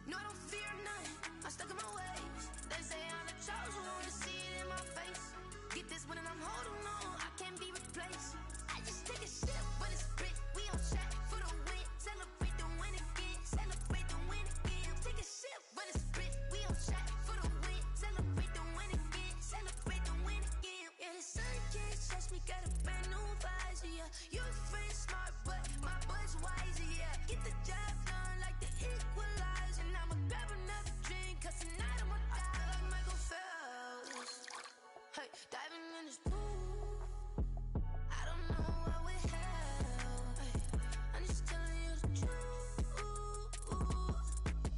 No, I don't fear none. I'm stuck in my ways. They say I'm the chosen one, see it in my face. Get this one and I'm holding on, I can't be replaced. I just take a sip, but it's split. We on track for the win. Celebrate the win again. Celebrate the win again. Take a sip, but it's split. We on track for the win. Celebrate the win again. Celebrate the win again. Yeah, the sun can't touch me. Got a brand new visor. Yeah, your friend smart, but my bud's wiser. Yeah, get the job done like the equalizer. And I'ma grab another drink, 'cause tonight I'ma die like Michael Phelps. Hey, diving in this pool. I don't know what we have. Hey, I'm just telling you the truth.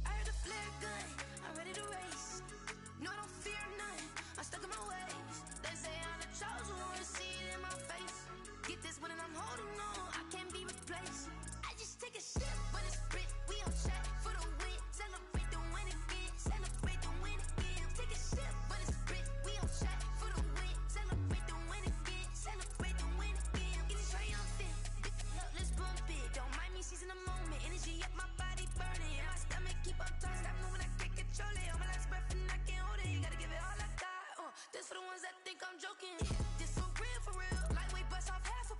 I heard a flare gun, I'm ready to race. No, I don't fear none. I'm stuck in my ways. They say I'm the chosen one, see it in my face. Get this one and I'm holding on, I can't be replaced. I just take a sip, but it's split. We on track for the win. Celebrate the win again. Celebrate the win again. Take a sip, but it's split. We on track for the win. Celebrate the win again. Celebrate the win again. Getting triumphant. Look, let's bump it. Don't mind me seizing the moment. Energy up, my body burning. My stomach keep up turning. Stop moving, I can't control it. On my last breath and I can't hold it. You gotta give it all I got. This for the ones that think I'm joking. This for real, for real. Lightweight bust off half a.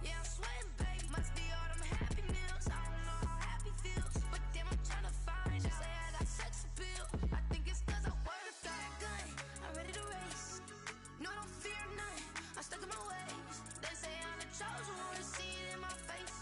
Yeah, I'm sweating, baby. Must be all them happy meals. I don't know how happy feels, but damn, I'm tryna find you. Say I got sex appeal. I think it's 'cause I work. Got a gun, I'm ready to race. No, I don't fear none. I'm stuck in my ways. They say I'm the chosen one, see it in my face.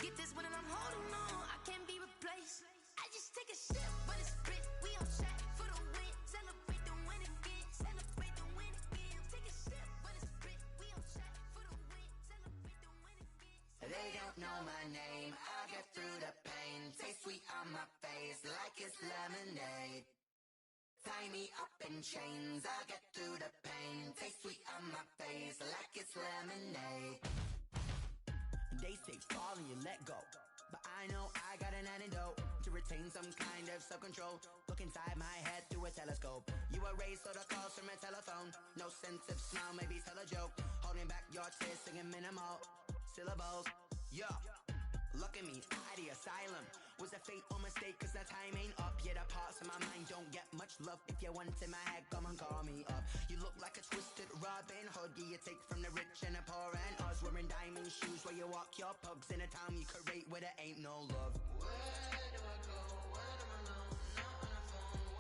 Get this one and I'm holding on, I can't be replaced. I just take a sip, but it's split. We on track for the win. Celebrate the win again. Celebrate the win again. Take a sip, but it's split. We on track for the win. Celebrate the win again. They don't know my name, I'll get through the pain. Taste sweet on my face like it's lemonade. Tie me up in chains, I'll get through the pain. Taste sweet on my face like it's lemonade. They say fall and you let go, but I know I got an antidote to retain some kind of self-control. Look inside my head through a telescope. You erase all the calls from a telephone. No sense of smile, maybe tell a joke. Holding back your tears, singing minimal syllables. Yeah, look at me, out the asylum. Was a fate or mistake, 'cause the time ain't up. Yeah, the parts of my mind don't get much love. If you want in my head, come and call me up. You look like a twisted Robin Hood. Yeah, you take from the rich and the poor and us. Wearing diamond shoes where you walk your pugs in a town you create where there ain't no love. Where do I go? Where am I known? Not on the phone.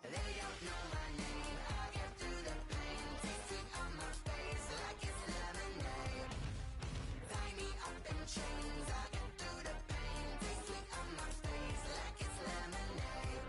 They don't know my name. I'll get through the pain. Taste sweet on my face like it's lemonade. Tie me up in chains. I'll get through the pain. Taste sweet on my face like it's lemonade.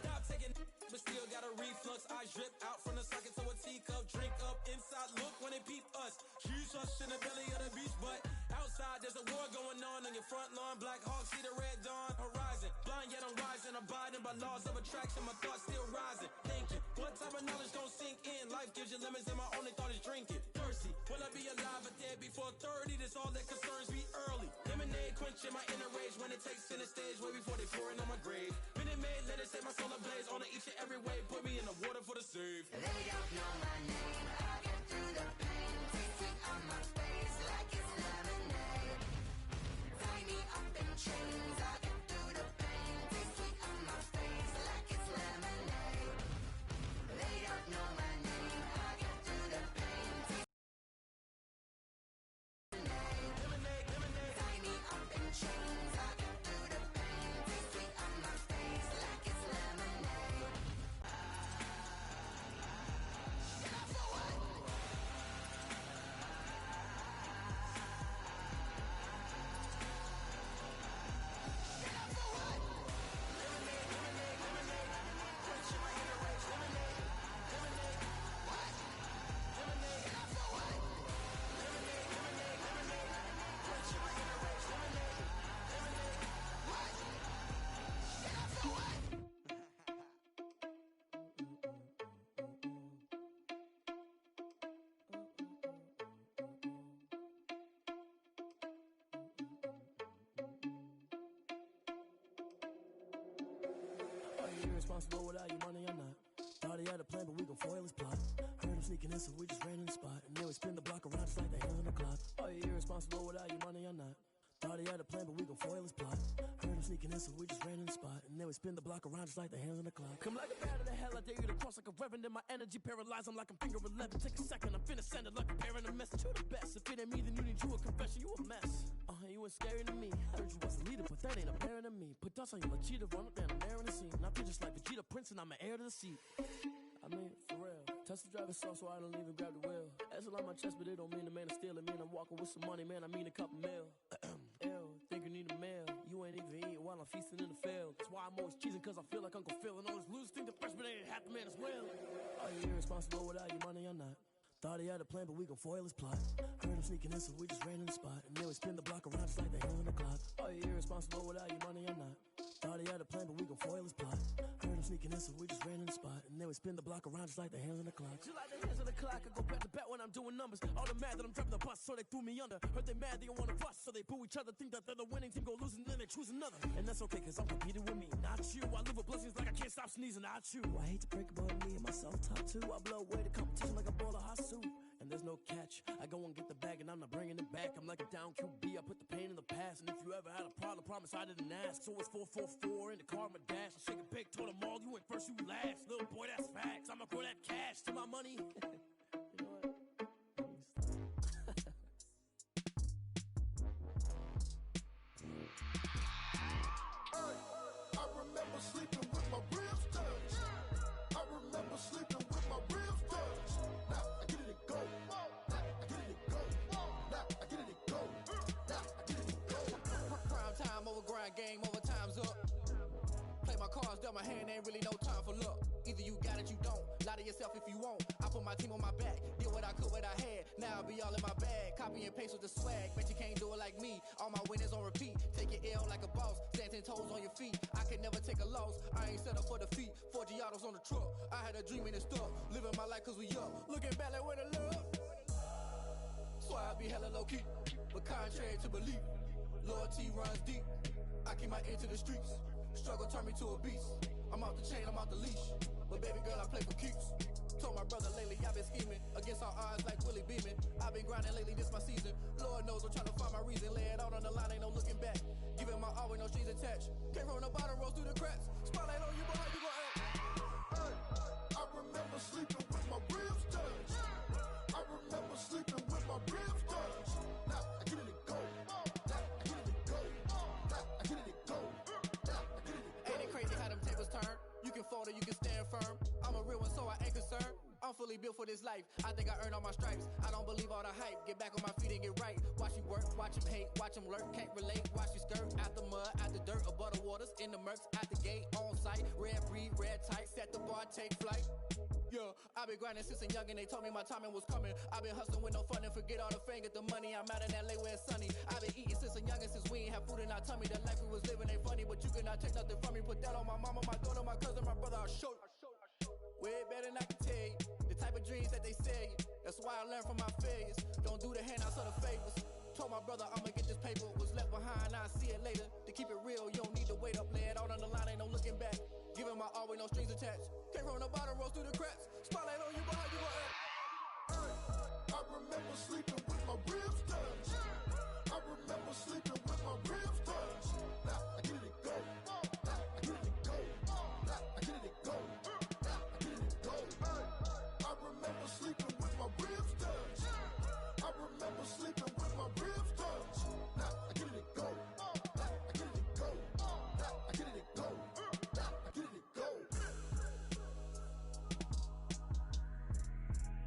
Stop taking, but still got a reflux. I drip out from the socket to a teacup. Drink up inside, look when they peep us. Shoes us in the belly of the beach, but outside there's a war going on your front lawn. Black Hawk, see the red dawn horizon. Blind yet I'm rising, abiding by laws of attraction. My thoughts still rising, thinking what type of knowledge don't sink in. Life gives you limits and my only thought is drinking. Thirsty, will I be alive or dead before 30? That's all that concerns me early. Lemonade quenching my inner rage when it takes center stage way before they pouring on my grave. Minute Maid, let it set my soul ablaze on each and every way. Put me in the water for the save. They don't know my name. I'll get through the pain. Taste sweet on my face like it's lemonade. Tie me up in chains. I'll get through the pain. Taste sweet on my face like it's lemonade. They don't know my name. I'll get through the pain. Lemonade. Tie me up in chains. I'll get through the pain. Taste sweet on my face like it's lemonade. Get up for what? Get up for what? Lemonade. Quenching my inner rage. Lemonade. What? Get up for what? Lemonade. Quenching my inner rage. Lemonade. What? Get up for what? Are you irresponsible without your money or not? Thought he had a plan, but we gon' foil his plot. Heard him sneaking in, so we just ran in the spot. And then we spin the block around just like the hell in the clock. Are you irresponsible without your money or not? Thought he had a plan, but we gon' foil his plot. Heard him sneaking in, so we just ran in the spot. And then we spin the block around just like the hands on the clock. Come like a bat of the hell, I dare you to cross like a reverend. In my energy paralyzed, I'm like I'm finger 11. Take a second, I'm finna send it like a parent a message. You the best, if it ain't me, then you need you a confession. You a mess. You ain't scary to me. Heard you was a leader, but that ain't apparent to me. Put dust on you like cheetah, run up down the air in the scene. I feel just like Vegeta Prince, and I'm an heir to the seat. I mean, for real. Test the driver's soft, so I don't even grab the wheel. That's on my chest, but it don't mean the man is stealing. Mean I'm walking with some money, man. I mean a couple mil. Ew, think you need a meal. You ain't even eating while I'm feasting in the field. That's why I'm always cheesing, cause I feel like Uncle Phil. And all this lose think the freshman ain't half the man as well. Are you irresponsible without your money or not? Thought he had a plan, but we gon' foil his plot. Heard him sneaking in, so we just ran in the spot. And then we spin the block around just like the hands on the clock. Are you irresponsible without your money or not? Thought he had a plan, but we gon' foil his plot. Heard him sneaking in, so we just ran in the spot. And then we spin the block around just like the hands on the clock. Just like the hands on the clock, I go back to back when I'm doing numbers. All the mad that I'm dropping the bus, so they threw me under. Heard they mad, they don't wanna fuss, so they boo each other. Think that they're the winning team, go losing, then they choose another. And that's okay, cause I'm competing with me, not you. I live with blessings like I can't stop sneezing, not you. I hate to break it, but me and myself top two. I blow away the competition like a bowl of hot soup. And there's no catch. I go and get the bag and I'm not bringing it back. I'm like a down QB, I put the pain in the past. And if you ever had a problem, promise I didn't ask. So it's 444 in the car, my dash. I shake a big, told them all, you went first, you last. Little boy, that's facts. I'ma grow that cash to my money. You know what? I remember sleeping with my ribs touched. I remember sleeping with my ribs touched. Now I get it go. Now I get it go. Now I get it go. Now I get it go. Prime time over grind, game over, time's up. Play my cards, dealt my hand, ain't really no time for luck. Either you got it, you don't. Lie to yourself if you won't. I put my team on my back, did what I could, what I had. Now I'll be all in my bag, copy and paste with the swag. Bet you can't do it like me. All my winners on repeat. Take your L like a boss, stand 10 toes on your feet. I can never take a loss. I ain't set up for defeat. 4 Giottos on the truck. I had a dream and it's stuck. Living my life cause we up. Looking back like where the love. So I be hella low key, but contrary to belief, loyalty runs deep. I keep my ear to the streets. Struggle turned me to a beast. I'm off the chain, I'm off the leash. But baby girl, I play for keeps. Told my brother lately, I've been scheming against all odds like Willie Beeman. I've been grinding lately, this my season. Lord knows I'm trying to find my reason. Lay it out on the line, ain't no looking back. Giving my all with no strings attached. Came from the bottom, rose through the cracks. Spotlight on you, but how you gon' act? I remember sleeping with my ribs touched. I remember sleeping with my ribs touched. Now I get it go. Now I get it go. Now I get it go. Now I get it go. Ain't it crazy how them tables turn? You can fold or you can stand firm. I'm a real one, so I ain't concerned. I'm fully built for this life. I think I earned all my stripes. I don't believe all the hype. Get back on my feet and get right. Watch you work, watch him hate, watch him lurk. Can't relate, watch you skirt. Out the mud, out the dirt, above the waters, in the murks, out the gate, on site. Red breed, red tight, set the bar, take flight. Yeah, I've been grinding since a youngin'. They told me my timing was coming. I've been hustling with no fun and forget all the fame, get the money. I'm out in LA where it's sunny. I've been eating since a youngin', since we ain't have food in our tummy. The life we was living ain't funny, but you cannot take nothing from me. Put that on my mama, my daughter, my cousin, my brother. I'll show you. Way better than I can tell you. The type of dreams that they sell you. That's why I learned from my failures. Don't do the handouts or the favors. Told my brother I'ma get this paper. Was left behind, I'll see it later. To keep it real, you don't need to wait up. Lay it out on the line, ain't no looking back. Giving my all with no strings attached. Came from the bottom, rose through the cracks. Spotlight on you, but how you gon' act? I remember sleeping with my ribs touched. I remember sleeping with my ribs touched. Now I get it go. Now I get it go. Now I get it go. Now I get it go. I remember sleeping with my ribs touched. I remember sleeping with my ribs touched. Now I get it go. Now I get it go. Now I get it go. Now I get it go.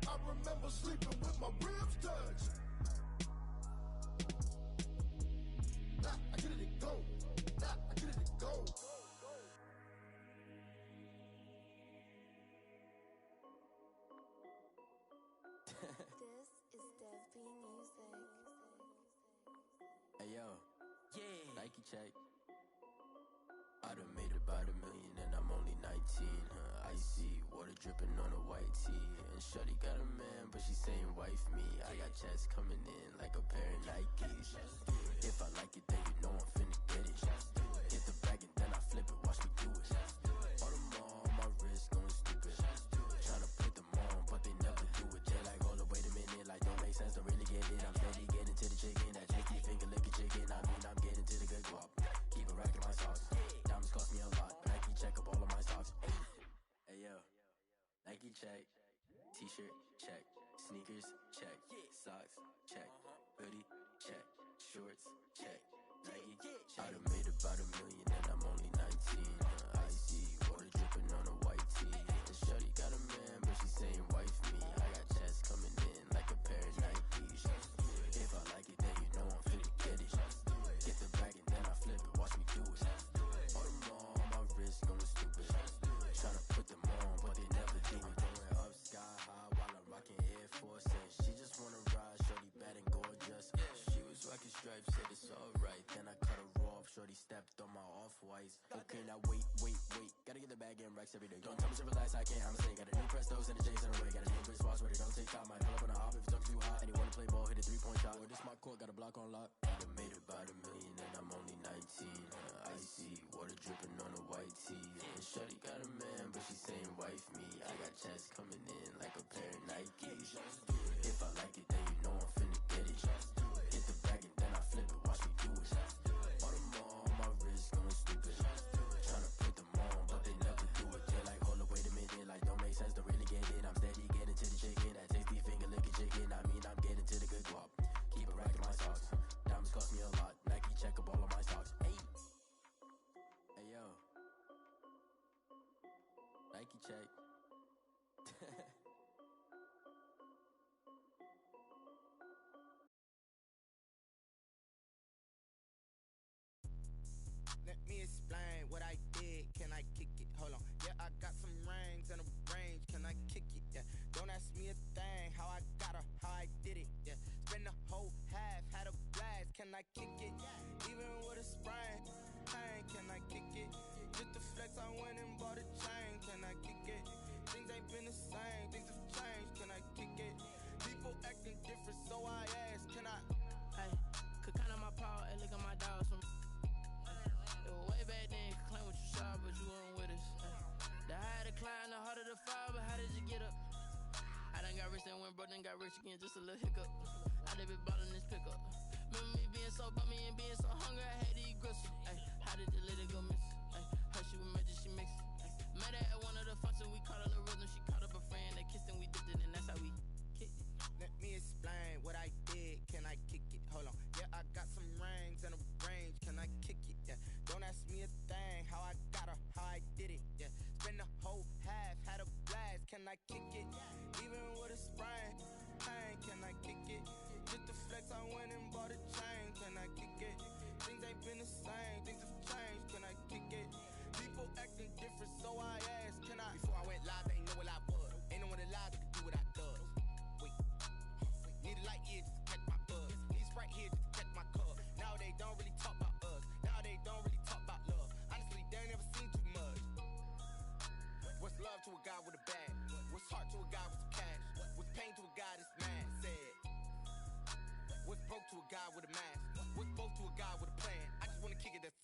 I remember sleeping with my ribs touched. Now I get it go. Now I get it go. This is Dev B Music. Hey yo, yeah, Nike check. I done made about $1 million and I'm only 19, huh? Icy, water dripping on a white tee. And shorty got a man, but she saying wife me. I got checks coming in like a pair of Nikes. If I like it, then you know I'm finna get it. Hit the bag and then I flip it, watch me do it. All them on my wrist going stupid. Tryna put them on, but they never do it. They like, hold up, wait a minute, like don't make sense, don't really get it. I'm steady getting to the chicken, that chicky finger licking chicken. I mean, check. T-shirt, check. Sneakers, check. Socks, check. Hoodie, check. Shorts, check. Nike, check. I done made about $1 million and I'm only 19. Icy, water dripping on a white tee. And shorty got a man, but she saying wife me. I got checks coming in like a pair of Nikes. If I like it, then you know I'm finna get it. Get the bag and then I flip it, watch me do it. All them on my wrist going stupid. Tryna put them on, but they never do it. Going up sky high while I'm rocking Air Force. And she just wanna ride, shorty bad and gorgeous. She was rocking stripes, said it's alright. Then I cut her off, shorty stepped on my off-whites. Okay, now wait. Gotta get the bag and racks every day. Don't tell me to relax, I can't, I'm saying. Got a new Prestos and a J's in a way. Got a new wristwatch, but it don't take time. Might pull up on a hop if it's talking too hot. And you wanna play ball, hit a 3-point shot. Well, this my court, got a block on lock. I done made about $1 million and I'm only 19. Icy, water dripping on a white tee. And shorty got a man, but she saying wife me. I got checks coming in like a pair of Nikes. If I like it, then you know I'm finna get it. Get the bag and then I flip it, watch me do it. All them on my wrist going stupid. Tryna put them on, but they never do it. They're like, hold up, wait a minute, like don't make sense, don't really get it. I'm steady getting to the chicken, that tasty finger licking chicken. I mean, I'm getting to the good guap. Keep it racking my socks. Diamonds cost me a lot. Nike check up all of my stocks. Hey yo, Nike check. Let me explain what I did. Can I kick it? Hold on. Yeah, I got some rings and a range. Can I kick it? Yeah. Don't ask me a thing. How I got her, how I did it. Yeah. Spend the whole half, had a blast. Can I kick it? Even with a sprain. Pain, can I kick it? Just the flex, I went and bought a chain. Can I kick it? Things ain't been the same. Things have changed. Can I kick it? People acting different, so I ask. Can I? Hey, could count on my power and look at my dogs from. It was way back then, could claim what you saw, but you weren't with us. The higher the climb, the harder the fall, but how did you get up? I done got rich, then went broke, then got rich again, just a little hiccup. I done been ballin' this pickup. Remember me being so bummy and being so hungry, I had to eat gristle. Ay, how did the lady go miss? Ay, her she was magic, she mixed. Met her at one of the functions, we caught a little rhythm, she caught up a friend, they kissed and we dipped it, and that's how we kicked it. Let me explain what I did. Can I kick it? Hold on. Yeah, I got some rings and a range. Can I kick it? Yeah. Don't ask me a thing. How I got her, how I did it. Yeah. Spend the whole half, had a blast. Can I kick it? Even with a sprain. Pain, can I kick it? Just the flex, I went and bought a chain. Can I kick it? Things ain't been the same. Things have changed. Can I kick it? People acting different, so I asked. Can I? Before I went live, they know what I was. Ain't no one alive that can do what I does. Wait. Need a light here just to catch my buzz. Need Sprite here just to catch my cub. Now they don't really talk about us. Now they don't really talk about love. Honestly, they ain't never seen too much. What's love to a guy with a bag? What's heart to a guy with some cash? What's pain to a guy that's mad? Said. What's broke to a guy with a mask? What's both to a guy with a plan? I just wanna kick it, that's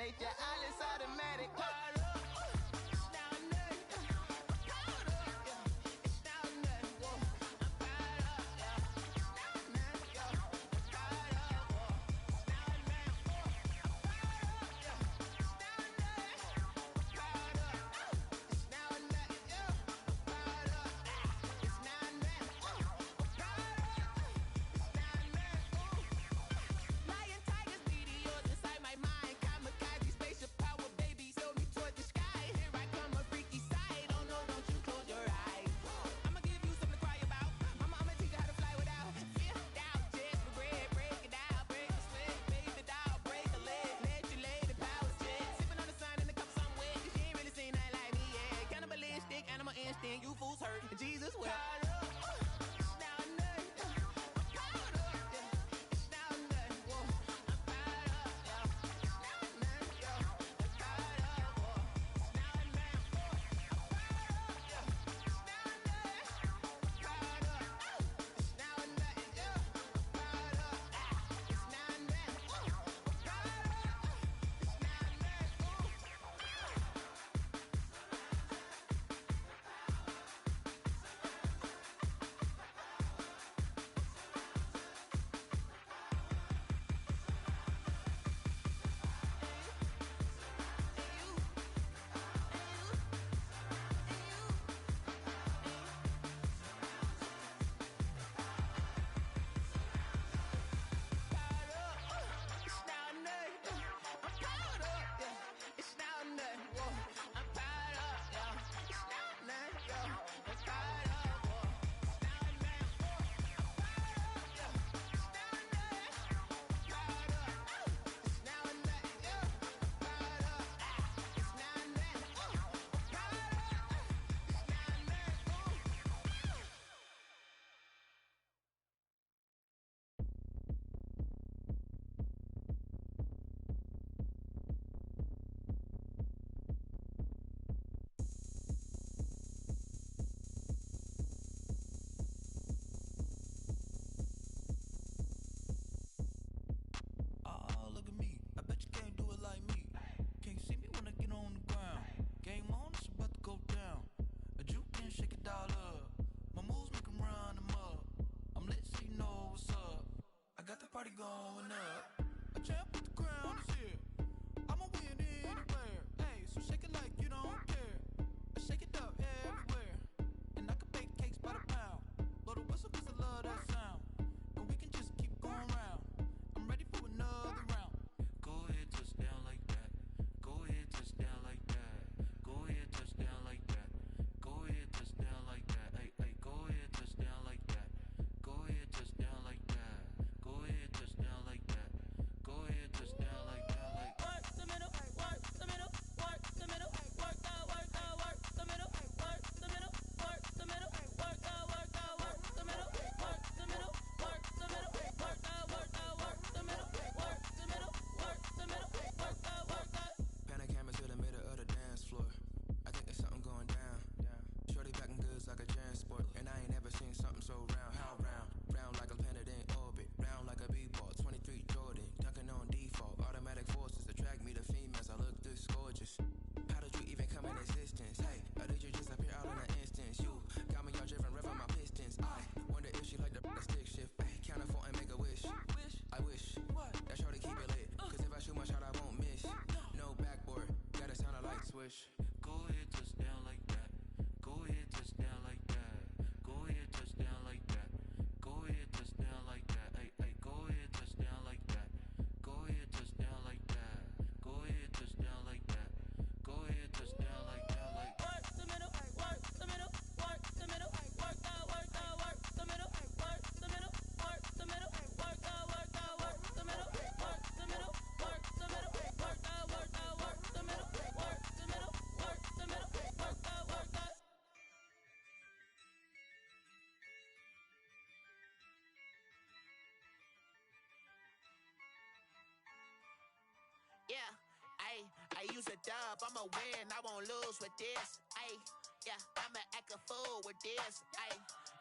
nature, all is automatic. Powered up, it's now nothing. Powered up, yeah, it's now nothing. Whoa, I'm powered up, yeah, it's now nothing. Yo, I'm powered up, whoa, it's now nothing. Whoa, I'm powered up, yeah, it's now nothing. Powered up, it's now nothing. Yo, I'm powered up, it's now nothing. Whoa, I'm powered up, it's now nothing. Lion, tigers, meteors inside my mind. Kamikaze, spaceship power, baby, sail me toward the sky. Here I come, a freaky side. Oh no, don't you close your eyes. I'ma give you something to cry about. I'ma teach you how to fly without fear, doubt. Just regret, break it out, break a sweat, baby doll, break a leg, let you lay the power jet. Sipping on the sun in the cup, some wet. She ain't really seen nothing like me yet. Cannibalistic, animal instinct, you fools hurt. Jesus well. It's now nothing. I'm powered up, yeah. It's now nothing. Whoa, I'm powered up, yeah. It's now nothing, yo. I'm powered up, whoa. It's now nothing. Whoa, I'm powered up, yeah. It's now nothing. Powered up, it's now nothing, yo. I'm powered up, it's now nothing. Whoa, I'm powered up, it's now Oh, look at me. I bet you can't do it like me. Can't see me when I get on the ground. Game on, it's about to go down. A juke can shake it all up. My moves make 'em run 'em up. I'm lit so you know what's up. I got the party going up. A champ with the crown is here. I'ma win anywhere. Hey, so shake it like you don't care. I shake it up everywhere. And I can bake cakes by the pound. Blow the whistle 'cause I love that sound. And we can just keep going round. I'm ready for another round. Go ahead, touch down like that. Go ahead, touch down like that. Go ahead, touch down like that. Go ahead, touch down like that. Hey, hey, go ahead, touch down like that. Go ahead, touch down like that. Go ahead, touch down like that. Go ahead, touch down like that. Like Work the middle, work the middle, work the middle, work out, work the middle, work the middle, work the middle, work out, work the middle, work the middle, work the middle, work out, work the middle, work the middle, work the middle, work out, work out. Pan a camera to the middle of the dance floor. I think there's something going down. Shorty packing goods like a transport, and I ain't never seen something so round. How round? Round like a planet in orbit, round like a b-ball. 23 Jordan, dunking on default. Automatic forces attract me to females. I look this gorgeous. How did you even come in existence? Hey, or did you just appear out in an instance? You got me all driven, revving my pistons. I wonder if she like the stick shift. Ay, count a four and make a wish. I wish that shorty keep it lit. 'Cause if I shoot my shot, I won't miss. No backboard, gotta sound a light switch. go ahead, touch down like that. Go ahead, touch down like that. Go ahead, touch down like that. Go ahead, touch down like that. Hey, hey, go ahead, touch down like that. Go ahead, touch down like that. Go ahead, touch down like that. Go ahead, touch down like that. Like Work the middle, work the middle, work the middle, work out, work the middle, work the middle, work the middle, work out, work the middle, work the middle, work the middle, work out, work the middle, work the middle, work the middle, work out, work out. Yeah, I use a dub, I'ma win, I won't lose with this. Yeah, I'ma act a fool with this.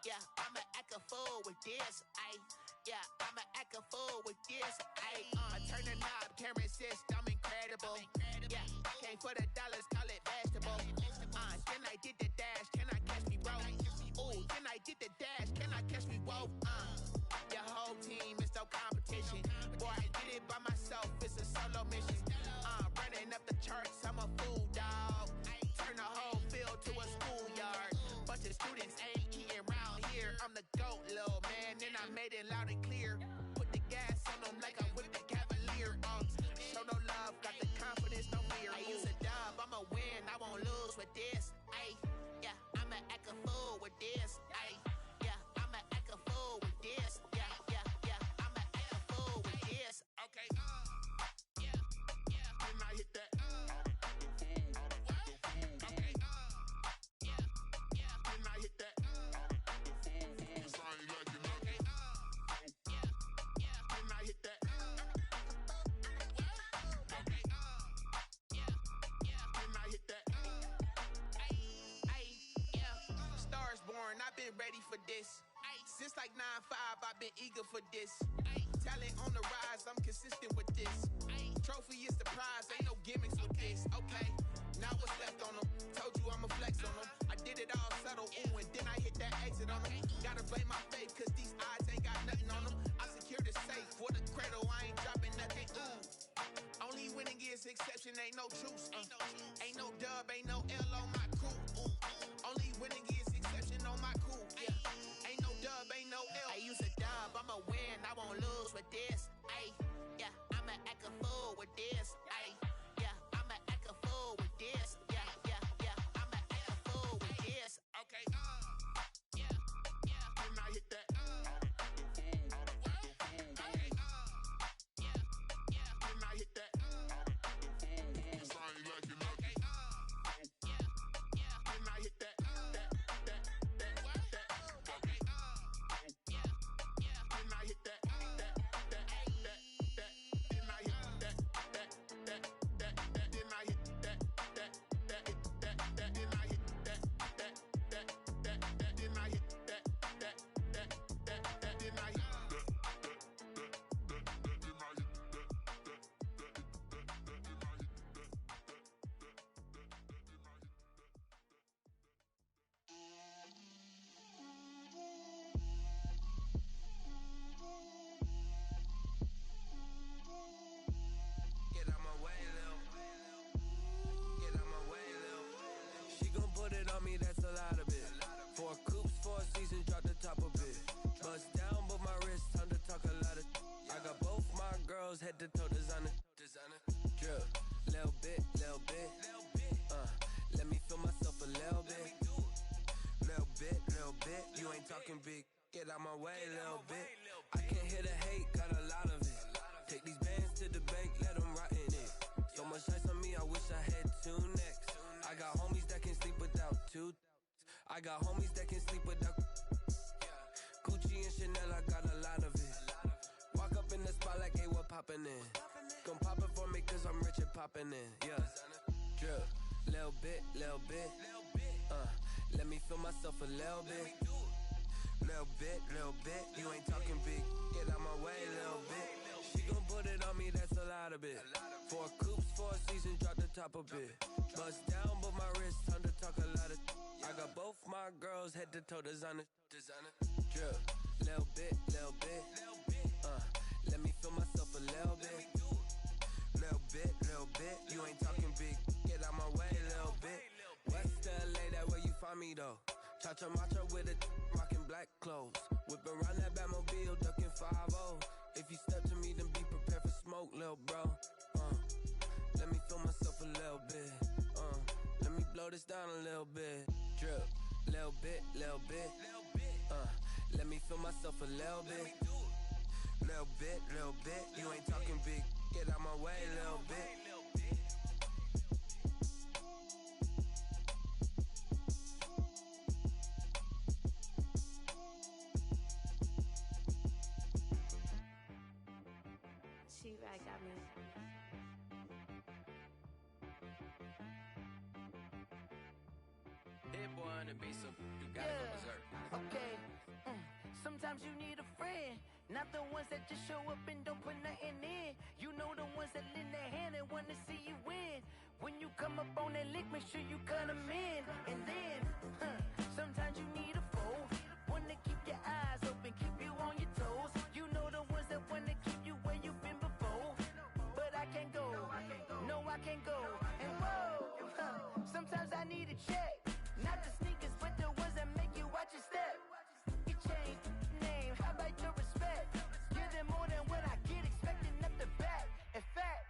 Yeah, I'ma act a fool with this. yeah, I'ma act a fool with this. Ayy, I turn the knob, camera assist, I'm incredible. Yeah, came for the dollars, call it vegetable. Then I did the dash, can I catch me, bro? Ooh, then I did the dash, can I catch me, whoa? Your whole team is no competition. Boy, I did it by myself, it's a solo mission. Running up the charts, I'm a fool, dog. Turn the whole field to a schoolyard. Bunch of students ain't eating round here. I'm the GOAT, little man, and I made it loud and clear. Put the gas on them like I'm with the Cavalier. Show no love, got the confidence, no fear. I use a dub, I'ma win, I won't lose with this. Ay, yeah, I'ma act a fool with this. Ay, yeah, I'ma act a fool with this. Yeah, yeah, yeah, I'ma act a fool with this. Okay, yeah, yeah, then I hit that. Okay, yeah, yeah, then I hit that. Cause I ain't like it, okay, yeah, yeah, then I hit that. Okay, yeah, yeah, then I hit that. Ay, yeah, stars born, I've been ready for this. Since like 9-5, I've been eager for this. Talent on the rise, I'm consistent with this. Trophy is the prize, ain't no gimmicks with this. Okay, now what's left on them? Told you I'ma flex on them. I did it all subtle, ooh, and then I hit that exit on them. Gotta blame my faith, cause these odds ain't got nothing on them. I secured the safe for the cradle, I ain't dropping nothing, ooh. Only winning is exception, ain't no truce. Ain't no dub, ain't no L on my crew. Only winning is exception on my crew. Yeah. Ain't no dub, ain't no L. I use a dub, I'ma win, I won't lose with this. Ay, yeah, I'ma act a fool with this. Ay, yeah, I'ma act a fool with this. Yeah, yeah, yeah, I'ma act a fool with this. Okay, yeah, yeah, then I hit that. Okay, yeah, yeah, then I hit that. Cause I ain't like it, okay, yeah, yeah, then I hit that. Okay, yeah, yeah, then I hit that. Then I hit that. Then I hit that. Then I hit that. Then I hit that. Then I hit Get out my way, Lil. Get out my way, Lil. She gon' put it on me, that's a lot of it. 4 coops, 4 seasons, drop the top a bit. Bust down, but my wrist, time to talk a lot of. I got both my girls, head to toe designer. Drip, little bit, little bit. Let me feel myself a little bit. Little bit. You ain't talking big. Get out my way, little bit. I can't hear the hate, got a lot of it. Take these bands to the bank, let them rot in it. So much ice on me, I wish I had 2 necks. I got homies that can sleep without 2. I got homies that can sleep without. Gucci and Chanel, I got a lot of it. Walk up in the spot like, hey, what poppin' in? Gon' pop it for me, cause I'm rich and poppin' in. Yeah, drip, little bit. Let me feel myself a little bit. Little bit. You ain't talking big. Get out my way, little bit. She gon' put it on me, that's a lot of it. 4 coops, 4 seasons, drop the top a bit. Bust down, but my wrist, time to talk a lot of. I got both my girls, head to toe designer. Drip, little bit. Let me feel myself a little bit. Little bit. You ain't talking big. Get out my way, little bit. West LA, that where you find me though. Cha-cha matcha with a rockin' black clothes. Whip around that Batmobile, ducking 5-0. If you step to me, then be prepared for smoke, lil' bro. Let me feel myself a little bit. Let me blow this down a little bit. Drip, little bit. Let me feel myself a little bit. Little bit. You ain't talking big. Get out my way, little bit. She-Rag got me. Hit boy on the beat, so you gotta go berserk. Okay. Sometimes you need a friend. Not the ones that just show up and don't put nothing in. You know the ones that lend their hand and wanna see you win. When you come up on that lick, make sure you cut them in. And then, sometimes you need a foe. One to keep your eyes open, keep you on your toes. You know the ones that wanna keep you where you've been before. But I can't go, no I can't go. And whoa, sometimes I need a check. Not the sneakers, but the ones that make you watch your step. You change name, how about your respect? Give them more than what I get, expecting nothing back. In fact,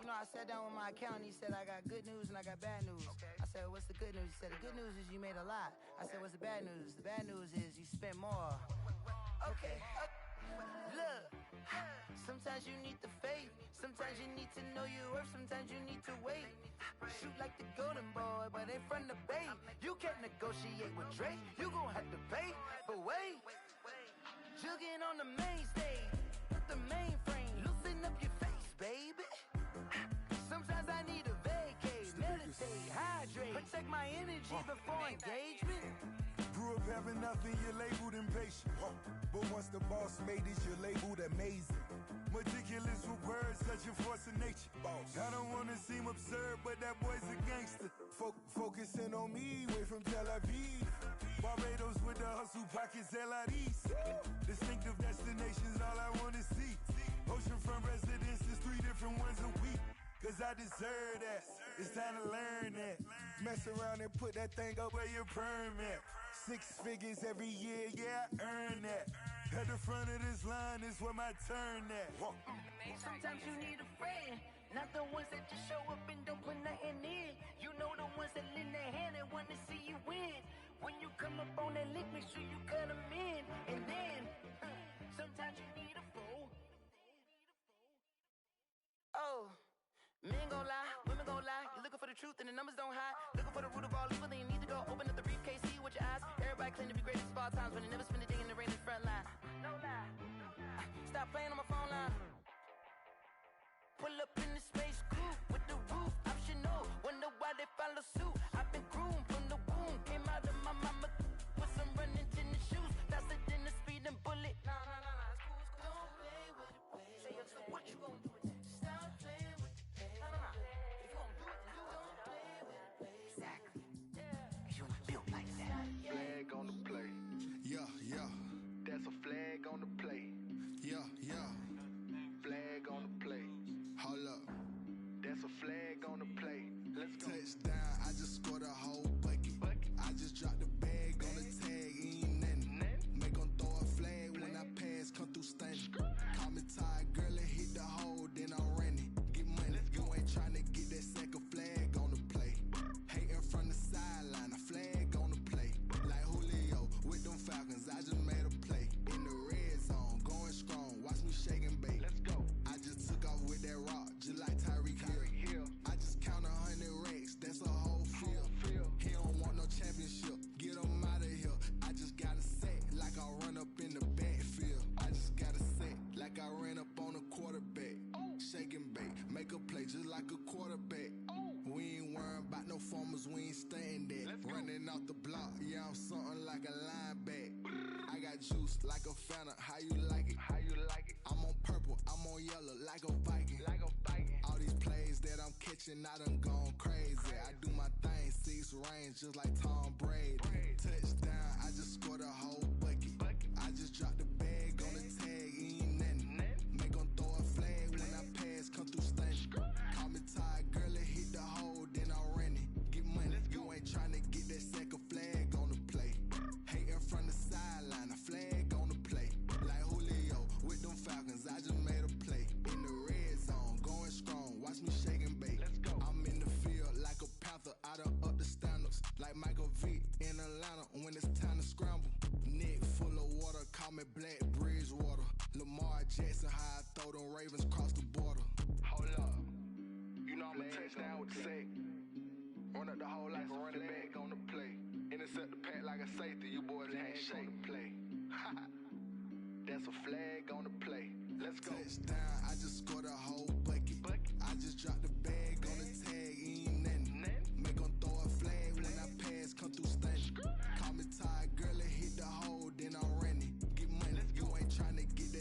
you know, I sat down with my accountant, he said I got good news and I got bad news. I said, what's the good news? He said, the good news is you made a lot. I said, what's the bad news? The bad news is you spent more. Okay, look, sometimes you need the faith. Sometimes you need to know your worth. Sometimes you need to wait. Shoot like the golden boy, but in front of bait. You can't negotiate with Drake. You gon' have to pay, but wait. Jugging on the main stage, with the mainframe. Loosen up your face, baby. Sometimes I need a vacate, meditate, hydrate, protect my energy before engagement. Grew up having nothing, you're labeled impatient. But once the boss made it, you're labeled amazing. Meticulous with words, such a force of nature. I don't wanna seem absurd, but that boy's a gangster. Focusing on me, way from Tel Aviv. Barbados with the hustle pockets, LIDs. Distinctive destinations, all I wanna see. Oceanfront residences, 3 different ones a week. Cause I deserve that, it's time to learn that. Mess around and put that thing up where your permit. 6 figures every year, yeah, I earn that. At the front of this line is where my turn at. Sometimes you need a friend, not the ones that just show up and don't put nothing in. You know the ones that lend their hand and wanna see you win. When you come up on that lick, make sure you cut them in. And then, sometimes you need a foe. Oh, men gon' lie, women gon' lie. You're looking for the truth and the numbers don't hide. Looking for the root of all evil, then you need to go open up the briefcase, see with your eyes. Everybody claim to be greatest of all times, but they never spend a day in the rain in the front line. No lie. Stop playing on my phone line. Pull up in the space coupe with the roof optional. Wonder why they follow suit. I've been groomed from the womb. Came out of my mama with some running tennis shoes. Faster than the speeding bullet. Nah, it's cool. Don't play with it, baby. Say so what you gon' do with that? Stop playing with it, baby. Nah. If you gon' do it, then don't play with it, baby. Exactly. Cause you ain't built like that. Flag on the play. Yeah. That's a flag on the play. Yeah. Flag on the play. Hold up. That's a flag on the play. Let's go. Touchdown, I just scored a whole bucket. I just dropped the bag on the tag, ain't nothing. Make them throw a flag when I pass, come through stunning. Call me tired, girl, and hit the hole, then I'm running. Get money, you ain't tryna get that second flag on the play. Hating from the sideline, a flag on the play. Like Julio with them Falcons, I just made a play. In the red zone, going strong, watch me shake and bake. Let's go. I just took off with that rock, just like Tyreek Hill. I just count 100 racks, that's a whole field. He don't want no championship, get him out of here. I just got a set, like I run up in the backfield. I just got a set, like I ran up on a quarterback. Shake and bake, make a play just like a quarterback. We ain't worrying about no formers, we ain't staying there. Running out the block, yeah, I'm something like a lineback. I got juice like a Fanta, how you like it? I'm on purple, I'm on yellow, like a Viking. All these plays that I'm catching, I done gone crazy. I do my thing, 6 range, just like Tom Brady. Touchdown, I just scored a whole bucket. I just dropped the bag on the tag, ain't nothing. Make them throw a flag when I pass, come through stunning. Call me tired, girl, and hit the hole, then I'm running. Get money, you ain't tryna get that second flag on the play. Hating from the sideline, a flag on the play. Like Julio with them Falcons, I just made a play. In the red zone, going strong, watch me shake and bake. I'm in the field like a panther, I done up the standards. Like Michael Vick in Atlanta when it's time to scramble. Neck full of water, call me Black Bridgewater. Lamar Jackson, how I throw them Ravens cross the border. Hold up, you know I'm a touchdown with the sack. Run up the hole like a running back on the play. Intercept the pack like a safety, you boys can't shake the play. That's a flag on the play. Let's go. Touchdown, I just scored a whole bucket. I just dropped the bag on the tag, ain't nothing. Make them throw a flag when I pass, come through stunning. Call me tired, girl, and hit the hole, then I'm running. Get money, you ain't tryna get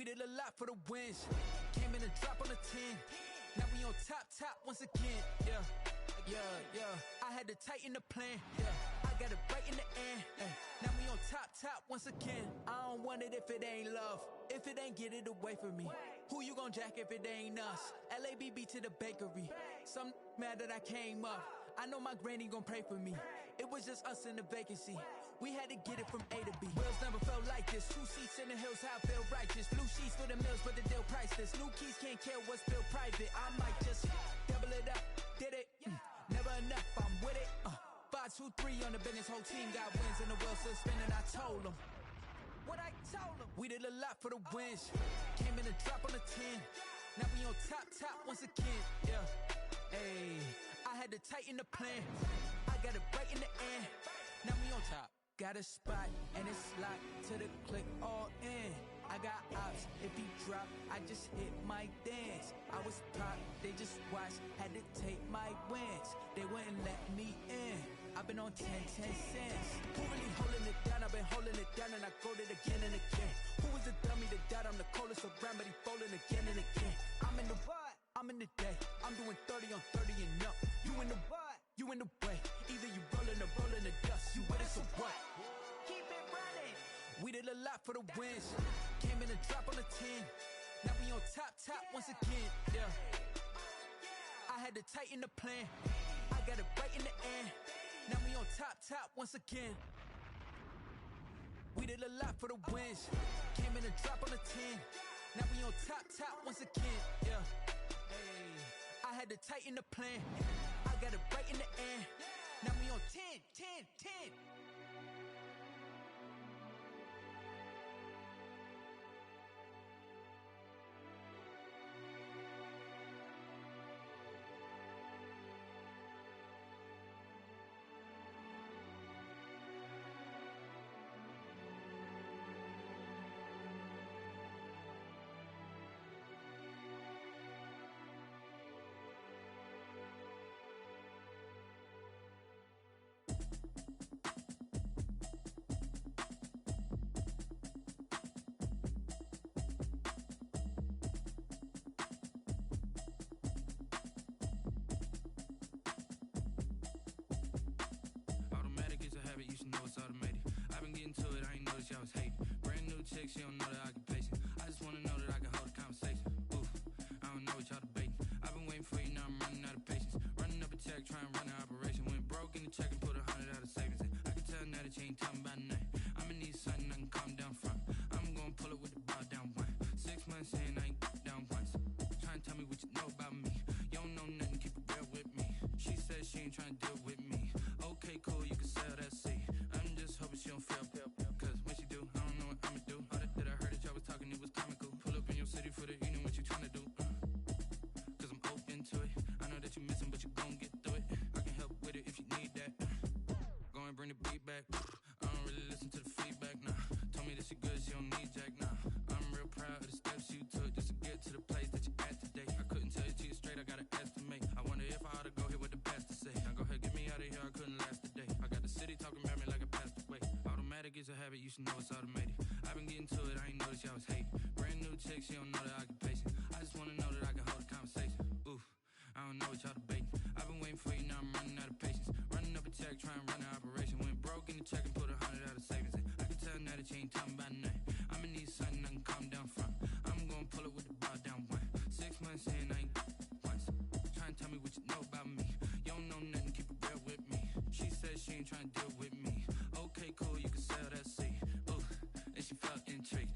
did a lot for the wins. Came in a drop on the 10. Now we on top once again. Yeah. I had to tighten the plan. Yeah. I got it right in the end. Now we on top once again. I don't want it if it ain't love. If it ain't, get it away from me. Who you gon' jack if it ain't us? LABB to the bakery. Some mad that I came up. I know my granny gon' pray for me. It was just us in the vacancy. We had to get it from A to B. Wheels never felt like this. 2 seats in the hills, how I feel righteous. Blue sheets for the mills, but the deal priceless. New keys can't care what's built private. I might just double it up. Did it? Never enough, I'm with it. 5, 2, 3 on the business. Whole team got wins and the wheels still spinning. I told them what I told them. We did a lot for the wins. Came in a drop on the 10. Now we on top once again. Yeah. Hey, I had to tighten the plan. I got it right in the end. Now we on top. Got a spot and it's locked to the click all in. I got ops, if he drop, I just hit my dance. I was pop, they just watched, had to take my wins. They wouldn't let me in. I've been on 10 cents. Who really holding it down? I've been holding it down and I go it again and again. Who was the dummy that died? I'm the coldest around, but he folding again and again. I'm in the what? I'm in the day. I'm doing 30 on 30 and up. You in the what? You in the way. Either you rolling or rolling the dust. You with us or what? Keep it running. We did a lot for the wins. Came in a drop on the 10. Now we on top once again. Yeah. I had to tighten the plan. I got it right in the end. Now we on top once again. We did a lot for the wins. Came in a drop on the 10. Now we on top once again. Yeah. Hey, I had to tighten the plan. I got it right in the end. Now we on 10. You should know it's automated. I've been getting to it, I ain't noticed y'all was hating. Brand new chick, she don't know the occupation. I just wanna know that I can hold a conversation. Ooh, I don't know what y'all debating. I've been waiting for you, now I'm running out of patience. Running up a check, trying to run an operation. Went broke in the check and put 100 out of savings in. I can tell now that you ain't talking about nothing. I'ma need something I can calm down from. I'm gonna pull it with the ball down one. 6 months in, I ain't down once. Trying to tell me what you know about me. You don't know nothing, keep it real with me. She said she ain't trying to deal with me. Okay, cool, you can sell that seed. I'm just hoping she don't fail. Cause when she do, I don't know what I'ma do. All that I heard that y'all was talking, it was comical. Pull up in your city for the evening, what you tryna do? Cause I'm open to it. I know that you missing, but you gon' get through it. I can help with it if you need that. Go and bring the beat back. I don't really listen to the feedback, nah. Told me that she good, she don't need Jack, nah. I'm real proud of the steps you took just to get to the place that you at today. I couldn't tell you to you straight, I gotta estimate. I wonder if I ought to go here with the best to say. Now go ahead, get me out of here, I couldn't last a day. I got the city talking about me like I passed away. Automatic is a habit, you should know it's automated. I've been getting to it, I ain't noticed y'all was hating. Brand new chick, she don't know the occupation. I just wanna know that I can hold a conversation. Ooh, I don't know what y'all debating. I've been waiting for you, now I'm running out of patience. Running up a check, trying to run an operation. Went broke in the check and put 100 out of savings in. I can tell now that you ain't talking about nothing. I'ma need something I can calm down from. I'm gonna pull it with the ball down one. 6 months in, I ain't once. Trying to tell me what you know about me. You don't know nothing, keep it real with me. She said she ain't trying to deal with me. Okay, cool, you can sell that seed. Ooh, and she felt intrigued.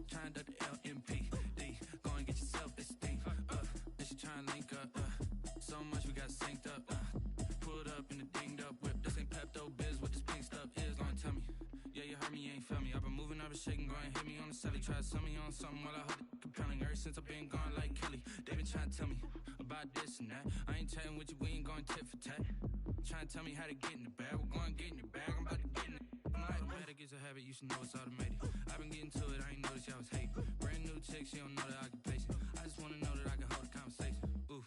Trying to duck the LMPD. Go and get your self-esteem. And she trying to link up. So much we got synced up. Pulled up in the dinged up whip. This ain't Pepto-Biz, what this pink stuff is. Gonna tell me. Yeah, you heard me, you ain't feel me. I've been moving, I've been shaking, go and hit me on the celly. Try to sell me on something while I hold it compelling. Ever since I've been gone like Kelly, they been trying to tell me about this and that. I ain't chatting with you, we ain't going tit for tat. Trying to tell me how to get in the bag. We're going to get in your bag, I'm about to get in it. Automatic is a habit, you should know it's automated. I've been getting to it, I ain't noticed y'all was hating. Brand new chick, she don't know the occupation. I just wanna know that I can hold a conversation. Ooh,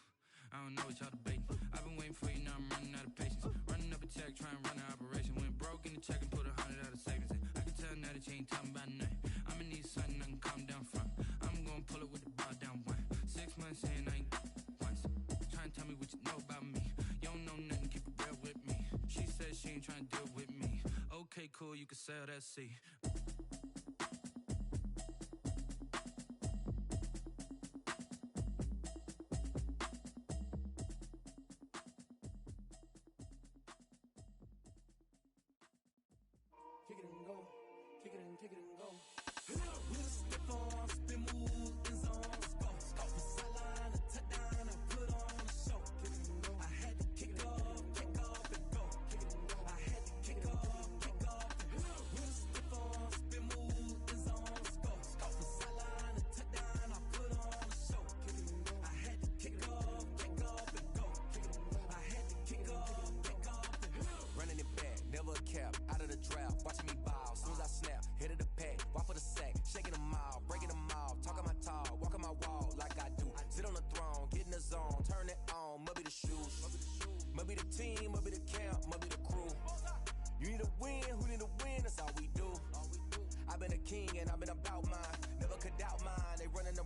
I don't know what y'all debating. I've been waiting for you, now I'm running out of patience. Running up a check, trying to run an operation. Went broke in the check and put 100 out of savings in. I can tell now that you ain't talking about nothing. what you know about me. You don't know nothing, keep it real with me. She said she ain't trying to deal with me. Okay, cool, you can sell that seat. Kick it and go. Kick it and kick it and go. We'll step on, spin move, in zone, go. Off the sideline, a touchdown, I put on a show. Kick it and go. I had to kick off and go. Kick it and go. I had to kick off and go. We'll step on, spin move, in zone, go. Off the sideline, a touchdown, I put on a show. Kick it and go. I had to kick off and go. Kick it and go. I had to kick off and go. Running it back, never a cap, out of the draft, watching me ball, soon as I snap, hit of the pack, walk for the sack, shaking them all, breaking them all, talking my talk, walking my wall like I do, sit on the throne, get in the zone, turn it on, must be the shoes, must be the team, must be the camp, must be the crew, you need to win, who need to win, that's all we do, I've been a king and I've been about mine, never could doubt mine, they running the